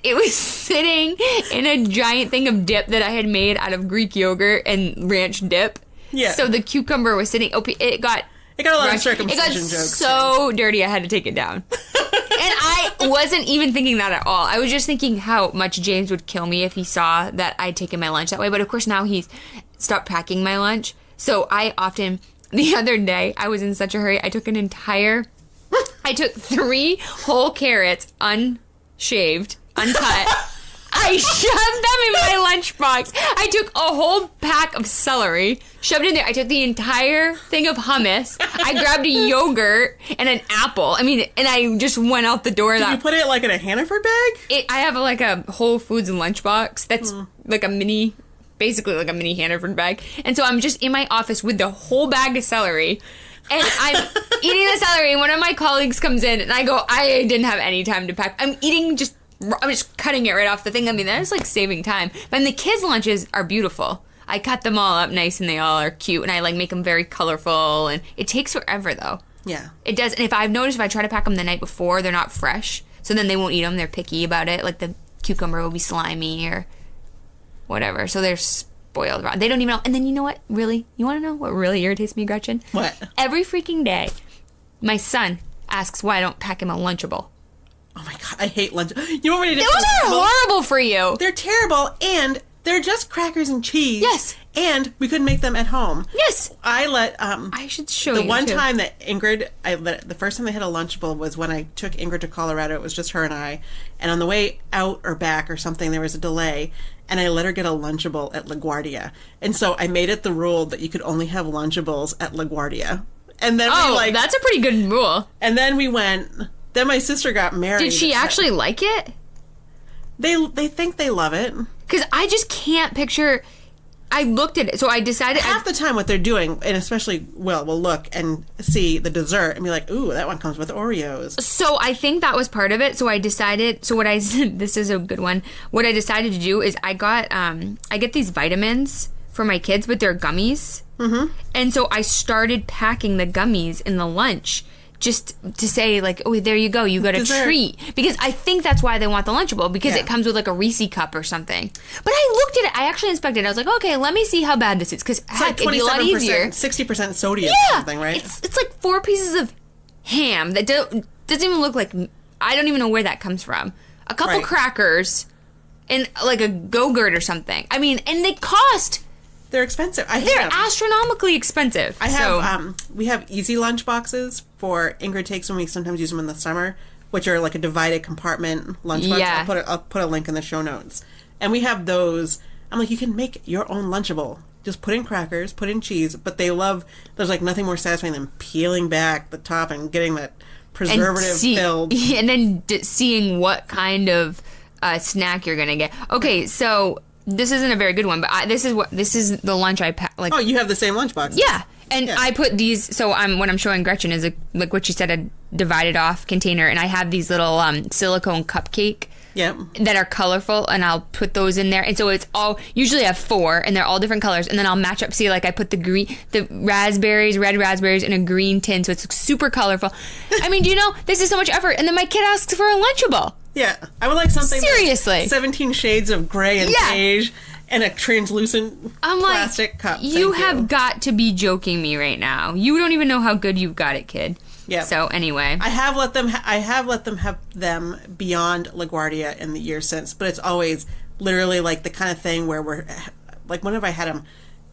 it was sitting in a giant thing of dip that I had made out of Greek yogurt and ranch dip. Yeah. So the cucumber was sitting. It got a lot of circumcision jokes. So dirty, I had to take it down. And wasn't even thinking that at all. I was just thinking how much James would kill me if he saw that I'd taken my lunch that way. But of course now he's stopped packing my lunch. So I often, the other day, I was in such a hurry. I took 3 whole carrots, unshaved, uncut. I shoved them in my lunchbox. I took a whole pack of celery, shoved it in there. I took the entire thing of hummus. I grabbed a yogurt and an apple. And I just went out the door. Did you put it like in a Hannaford bag? I have like a Whole Foods lunchbox that's like a mini, basically like a mini Hannaford bag. And so I'm just in my office with the whole bag of celery. And I'm eating the celery, and one of my colleagues comes in, and I go, I didn't have any time to pack. I'm just cutting it right off the thing. That's like saving time. But the kids' lunches are beautiful. I cut them all up nice, and they all are cute, and I like make them very colorful, and it takes forever, though. Yeah. It does, and if I try to pack them the night before, they're not fresh, so then they won't eat them. They're picky about it. Like the cucumber will be slimy or whatever, so they're spoiled. They don't even know. And then you know what? Really? You want to know what really irritates me, Gretchen? What? Every freaking day, my son asks why I don't pack him a Lunchable. Oh my God, I hate lunch. You want me to do? Those are horrible for you. They're terrible, and they're just crackers and cheese. Yes. And we couldn't make them at home. Yes. I should show you. The one time that the first time I had a Lunchable was when I took Ingrid to Colorado. It was just her and I. And on the way out or back or something, there was a delay. And I let her get a Lunchable at LaGuardia. And so I made it the rule that you could only have Lunchables at LaGuardia. And then that's a pretty good rule. And then we went. Then my sister got married. Did she actually like it? They think they love it. Because I just can't picture. I looked at it, so I decided. Half the time what they're doing, and especially Will look and see the dessert and be like, ooh, that one comes with Oreos. So I think that was part of it. So I decided, this is a good one. What I decided to do is I get these vitamins for my kids, but they're gummies. Mm-hmm. And so I started packing the gummies in the lunch. Just to say, like, oh, there you go, you got a treat. Because I think that's why they want the Lunchable, because it comes with, like, a Reese cup or something. But I looked at it, I actually inspected it, I was like, okay, let me see how bad this is, because, heck, it'd be a lot easier. 60% sodium or something, right? It's like 4 pieces of ham that doesn't even look like, I don't even know where that comes from. A couple crackers, and, like, a Go-Gurt or something. I mean, and they cost... They're expensive. They're astronomically expensive. We have easy lunch boxes for Ingrid takes when we sometimes use them in the summer, which are like a divided compartment lunch box. Yeah. I'll put a link in the show notes. And we have those. I'm like, you can make your own Lunchable. Just put in crackers, put in cheese, but there's like nothing more satisfying than peeling back the top and getting that preservative filled. And then seeing what kind of snack you're going to get. Okay, so... This isn't a very good one, but this is the lunch I pack. Like, oh, you have the same lunchbox. Yeah, and I put these. So what I'm showing Gretchen is like what she said, a divided off container, and I have these little silicone cupcake. Yep. That are colorful, and I'll put those in there. And so it's all usually I have 4, and they're all different colors. And then I'll match up. See, like I put the raspberries, red raspberries, in a green tin, so it's super colorful. I mean, do you know this is so much effort? And then my kid asks for a Lunchable. Yeah, I would like something. Seriously, like 17 shades of gray and beige, and a translucent plastic cup. You have got to be joking me right now. You don't even know how good you've got it, kid. Yeah. So anyway, I have let them have them beyond LaGuardia in the years since, but it's always literally like the kind of thing where we're like, whenever I had them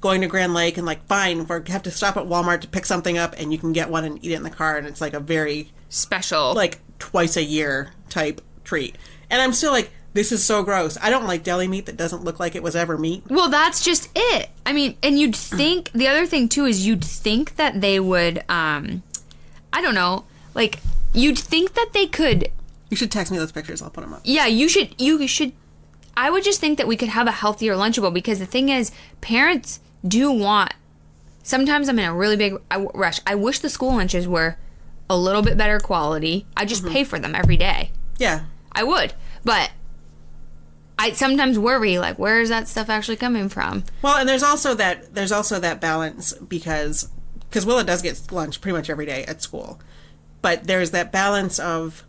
going to Grand Lake and like, fine, we have to stop at Walmart to pick something up, and you can get one and eat it in the car, and it's like a very special, like twice a year type treat. And I'm still like, this is so gross. I don't like deli meat that doesn't look like it was ever meat. Well, that's just it. I mean, and you'd think, the other thing too is you'd think that they would, I don't know, like, you'd think that they could... You should text me those pictures, I'll put them up. Yeah, you should, I would just think that we could have a healthier Lunchable, because the thing is, parents do want, sometimes I'm in a really big rush. I wish the school lunches were a little bit better quality. I just pay for them every day. Yeah. I would, but I sometimes worry, like, where is that stuff actually coming from? Well, and there's also that balance because Willa does get lunch pretty much every day at school, but there's that balance of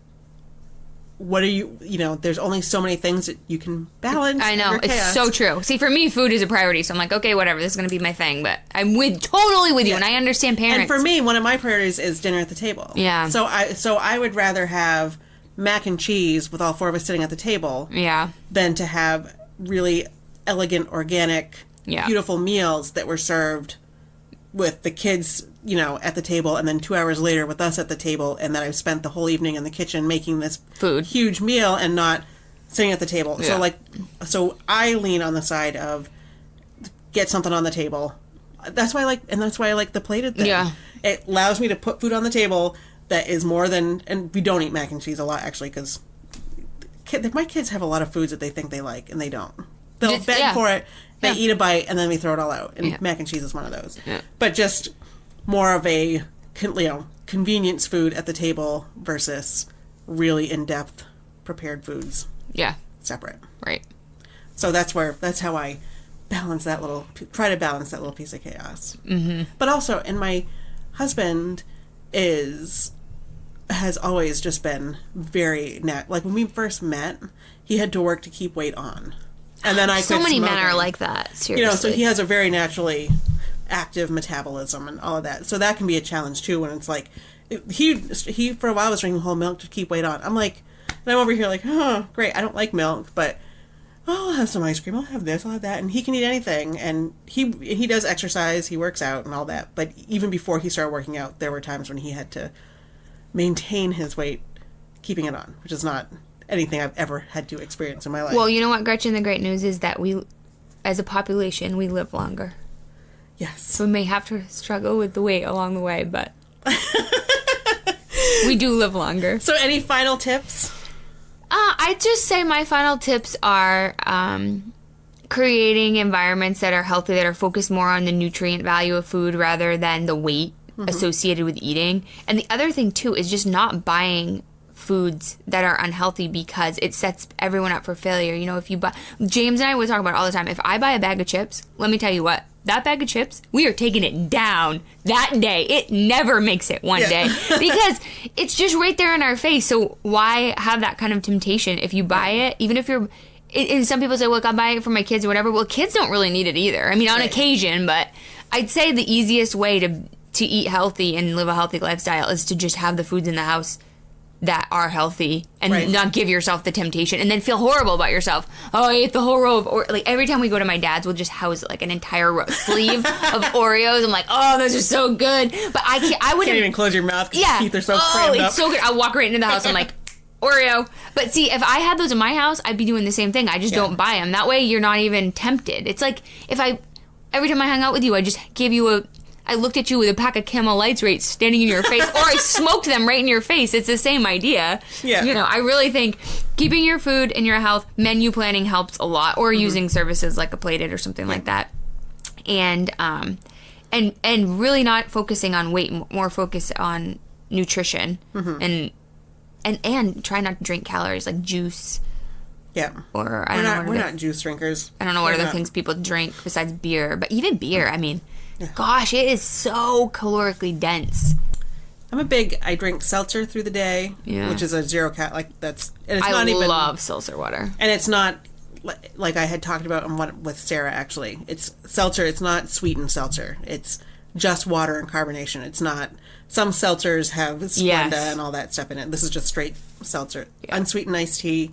what are you know, there's only so many things that you can balance. I know, it's so true. See, for me, food is a priority, so I'm like, okay, whatever, this is going to be my thing, but I'm totally with you, and I understand parents. And for me, one of my priorities is dinner at the table. Yeah. So I would rather have mac and cheese with all 4 of us sitting at the table than to have really elegant, organic, beautiful meals that were served with the kids, you know, at the table, and then 2 hours later with us at the table, and then I've spent the whole evening in the kitchen making this huge meal and not sitting at the table. Yeah. So I lean on the side of get something on the table. That's why I like the plated thing. Yeah. It allows me to put food on the table that is more than, and we don't eat mac and cheese a lot, actually, because my kids have a lot of foods that they think they like, and they don't. They'll beg for it, they eat a bite, and then we throw it all out. And mac and cheese is one of those. Yeah. But just more of a, convenience food at the table versus really in-depth prepared foods. Yeah. Separate. Right. So that's how I try to balance that little piece of chaos. Mm-hmm. But also, and my husband has always just been very like when we first met, he had to work to keep weight on, and then I quit smoking. Men are like that. Seriously, you know, so he has a very naturally active metabolism and all of that. So that can be a challenge too when it's like he for a while was drinking whole milk to keep weight on. I'm like, and I'm over here like, oh great, I don't like milk, but I'll have some ice cream, I'll have this, I'll have that, and he can eat anything, and he does exercise, he works out and all that, but even before he started working out, there were times when he had to maintain his weight, keeping it on, which is not anything I've ever had to experience in my life. Well, you know what, Gretchen, the great news is that we, as a population, we live longer. Yes. So we may have to struggle with the weight along the way, but we do live longer. So any final tips? I'd just say my final tips are creating environments that are healthy, that are focused more on the nutrient value of food rather than the weight associated with eating. And the other thing, too, is just not buying foods that are unhealthy because it sets everyone up for failure. You know, if you buy... James and I would talk about it all the time. If I buy a bag of chips, let me tell you what, that bag of chips, we are taking it down that day. It never makes it one day because it's just right there in our face. So why have that kind of temptation if you buy it, even if you're... And some people say, look, I'm buying it for my kids or whatever. Well, kids don't really need it either. I mean, on occasion, but I'd say the easiest way to eat healthy and live a healthy lifestyle is to just have the foods in the house that are healthy and not give yourself the temptation and then feel horrible about yourself. Oh, I ate the whole row of like every time we go to my dad's, we'll just house like an entire sleeve of Oreos. I'm like, oh, those are so good. But I wouldn't can't even close your mouth because your teeth are so crammed up. It's so good. I'll walk right into the house. I'm like, Oreo. But see, if I had those in my house, I'd be doing the same thing. I just don't buy them. That way you're not even tempted. It's like if every time I hung out with you, I just gave you I looked at you with a pack of Camel Lights right standing in your face, or I smoked them right in your face. It's the same idea. Yeah. You know, I really think keeping your food and your health, menu planning helps a lot, or using services like a Plated or something like that. And really not focusing on weight, more focus on nutrition and try not to drink calories like juice. Yeah. Or we're not juice drinkers. I don't know what other things people drink besides beer, but even beer, I mean, gosh, it is so calorically dense. I drink seltzer through the day, which is a 0 cal. Like and it's not even. I love seltzer water, and it's not like I had talked about with Sarah. Actually, it's seltzer. It's not sweetened seltzer. It's just water and carbonation. It's not. Some seltzers have Splenda and all that stuff in it. This is just straight seltzer, unsweetened iced tea,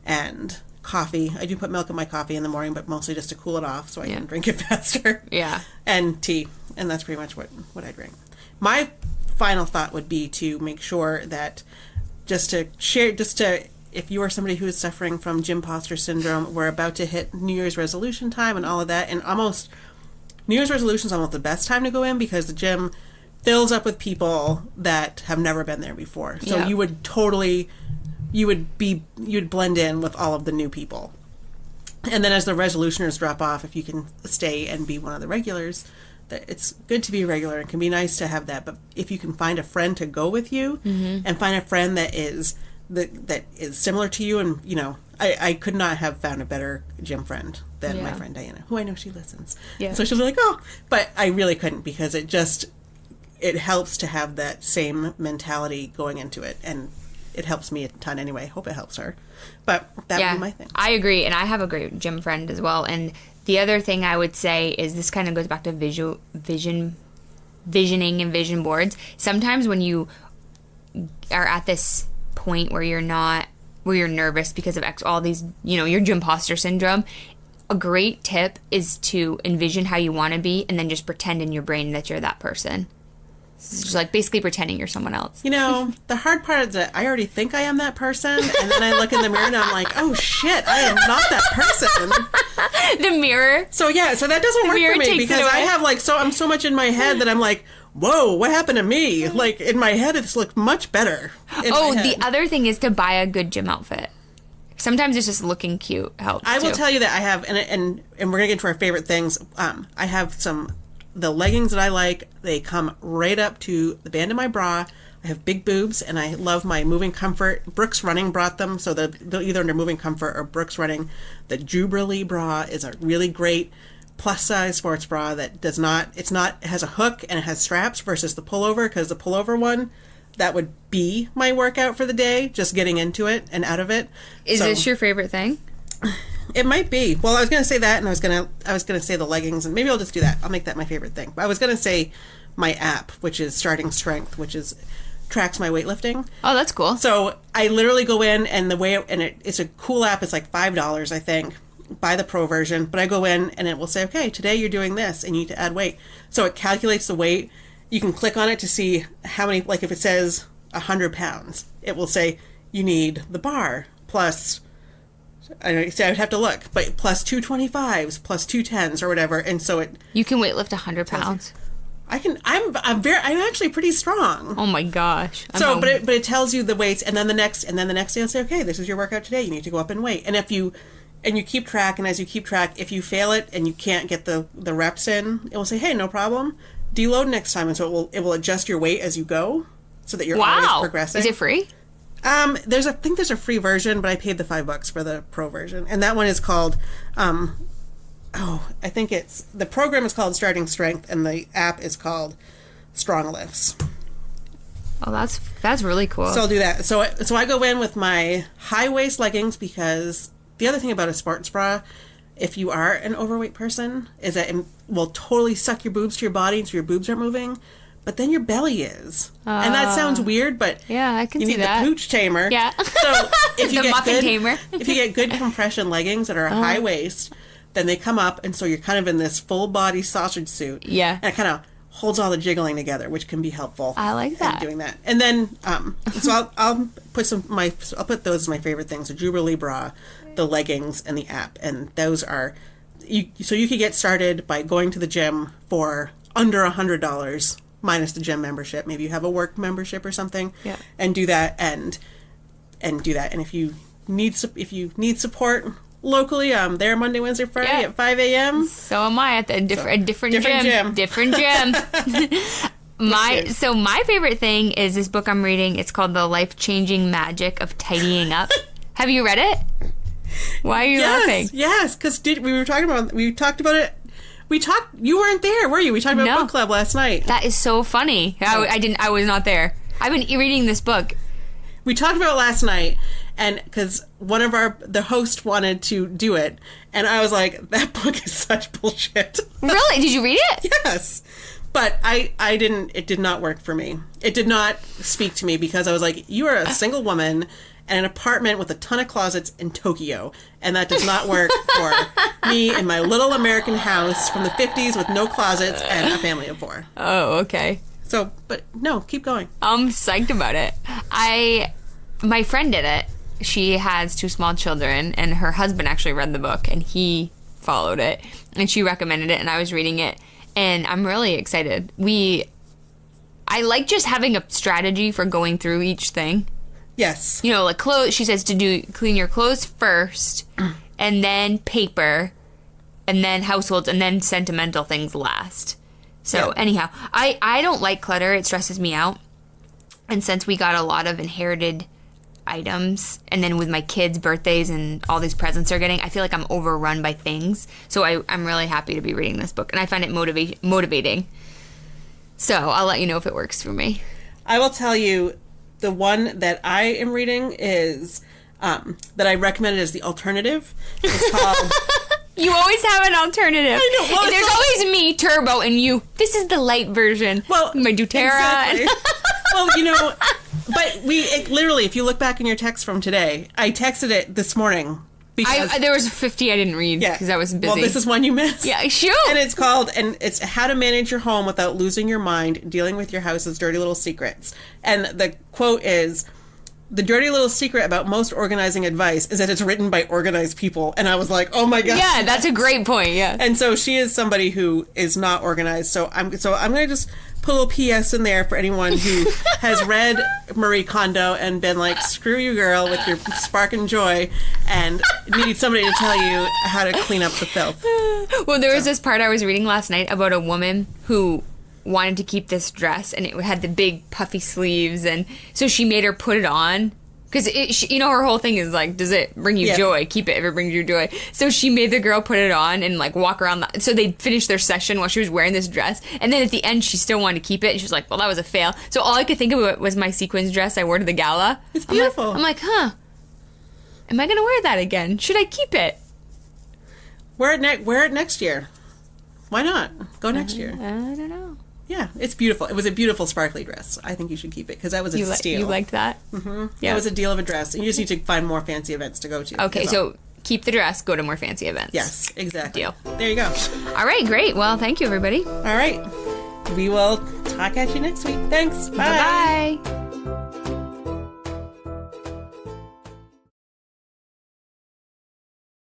and coffee. I do put milk in my coffee in the morning, but mostly just to cool it off so I can drink it faster. Yeah. And tea. And that's pretty much what I drink. My final thought would be to make sure that if you are somebody who is suffering from Gympostor Syndrome, we're about to hit New Year's resolution time and all of that. And New Year's resolution is almost the best time to go in because the gym fills up with people that have never been there before. So you would you'd blend in with all of the new people. And then as the resolutioners drop off, if you can stay and be one of the regulars, it's good to be a regular. It can be nice to have that. But if you can find a friend to go with you and find a friend that is similar to you, and, you know, I could not have found a better gym friend than my friend Diana, who I know she listens. Yeah. So she'll be like, oh, but I really couldn't because it helps to have that same mentality going into it. And it helps me a ton anyway. Hope it helps her. But that would be my thing. I agree. And I have a great gym friend as well. And the other thing I would say is this kind of goes back to visioning and vision boards. Sometimes when you are at this point where you're nervous because of all these, your Gympostor Syndrome, a great tip is to envision how you want to be and then just pretend in your brain that you're that person. It's just like basically pretending you're someone else. The hard part is that I already think I am that person, and then I look in the mirror and I'm like, oh shit, I am not that person. The mirror. So that doesn't work for me because I have I'm so much in my head that I'm like, whoa, what happened to me? Like in my head, it's looked much better. The other thing is to buy a good gym outfit. Sometimes it's just looking cute helps. I will tell you that I have, and we're gonna get to our favorite things. I have the leggings that I like. They come right up to the band of my bra. I have big boobs, and I love my Moving Comfort. Brooks Running brought them, so they're either under Moving Comfort or Brooks Running. The Jubralee bra is a really great plus-size sports bra that it has a hook and it has straps versus the pullover, because the pullover one, that would be my workout for the day, just getting into it and out of it. Is this your favorite thing? It might be. Well, I was going to say that, and I was going to say the leggings, and maybe I'll just do that. I'll make that my favorite thing. But I was going to say my app, which is Starting Strength, which tracks my weightlifting. Oh, that's cool. So I literally go in, and it's a cool app. It's like $5, I think. Buy the pro version, but I go in and it will say, okay, today you're doing this and you need to add weight. So it calculates the weight. You can click on it to see how many, like if it says 100 pounds, it will say you need the bar plus, I would have to look, but plus 225s, plus 210s or whatever. And so you can weightlift 100 pounds. I'm actually pretty strong. Oh my gosh. But it tells you the weights, and then the next day it'll say, okay, this is your workout today. You need to go up in weight. And you keep track, and as you keep track, if you fail it and you can't get the reps in, it will say, hey, no problem, deload next time. And so it will adjust your weight as you go so that you're always progressing. Is it free? I think there's a free version, but I paid the $5 for the pro version. And that one is called, I think the program is called Starting Strength, and the app is called Stronglifts. Oh, that's really cool. So I'll do that. So I go in with my high-waist leggings, because the other thing about a sports bra, if you are an overweight person, is that it will totally suck your boobs to your body so your boobs aren't moving, but then your belly is. And that sounds weird, but yeah, I can you see need that. the pooch tamer. Yeah. So if you the muffin tamer. If you get good compression leggings that are a high waist, then they come up, and so you're kind of in this full body sausage suit. Yeah. And it kind of holds all the jiggling together, which can be helpful. I like that. Doing that. And then so I'll put those as my favorite things: the Jubralee bra, the leggings, and the app. And those are so you could get started by going to the gym for under $100 minus the gym membership. Maybe you have a work membership or something. Yeah. And do that and do that. And if you need support locally, I'm there Monday, Wednesday, Friday at 5 a.m. So am I at a different gym. Different gym. My favorite thing is this book I'm reading. It's called The Life-Changing Magic of Tidying Up. Have you read it? Why are you laughing? Yes, because we talked about it. You weren't there, were you? We talked about book club last night. That is so funny. I was not there. I've been reading this book. We talked about it last night, and because the host wanted to do it, and I was like, that book is such bullshit. Really? Did you read it? Yes. But I didn't, it did not work for me. It did not speak to me, because I was like, you are a single woman in an apartment with a ton of closets in Tokyo, and that does not work for me in my little American house from the 50s with no closets and a family of 4. Oh, okay. So, but no, keep going. I'm psyched about it. My friend did it. She has 2 small children, and her husband actually read the book, and he followed it, and she recommended it, and I was reading it, and I'm really excited. I like just having a strategy for going through each thing. Yes. Like clothes, she says to clean your clothes first, and then paper, and then households, and then sentimental things last. So anyhow, I don't like clutter. It stresses me out. And since we got a lot of inherited items, and then with my kids' birthdays and all these presents they're getting, I feel like I'm overrun by things. So I'm really happy to be reading this book, and I find it motivating. So I'll let you know if it works for me. I will tell you, the one that I am reading is that I recommended as the alternative. It's called... You always have an alternative. I know. Well, there's always me, Turbo, and you. This is the light version. Well, my doTERRA. Exactly. Well, But literally, if you look back in your text from today, I texted it this morning. Because there was 50 I didn't read because I was busy. Well, this is one you missed. Yeah, sure. And it's how to manage your home without losing your mind, dealing with your house's dirty little secrets. And the quote is, the dirty little secret about most organizing advice is that it's written by organized people. And I was like, oh my God. Yeah, that's a great point, yeah. And so she is somebody who is not organized. So I'm going to just put a little PS in there for anyone who has read Marie Kondo and been like, screw you, girl, with your spark and joy, and need somebody to tell you how to clean up the filth. Well, there was this part I was reading last night about a woman who wanted to keep this dress, and it had the big puffy sleeves, and so she made her put it on. Because, her whole thing is, like, does it bring you joy? Keep it if it brings you joy. So she made the girl put it on and, like, walk around. So they finished their session while she was wearing this dress. And then at the end, she still wanted to keep it. And she was like, well, that was a fail. So all I could think of was my sequins dress I wore to the gala. It's beautiful. I'm like, huh. Am I going to wear that again? Should I keep it? Wear it next year. Why not? Go next year. I don't know. Yeah, it's beautiful. It was a beautiful sparkly dress. I think you should keep it because that was a steal. You liked that? Mm-hmm. Yeah. It was a deal of a dress. And you just need to find more fancy events to go to. Okay, so keep the dress, go to more fancy events. Yes, exactly. Deal. There you go. All right, great. Well, thank you, everybody. All right. We will talk at you next week. Thanks. Bye. Bye-bye.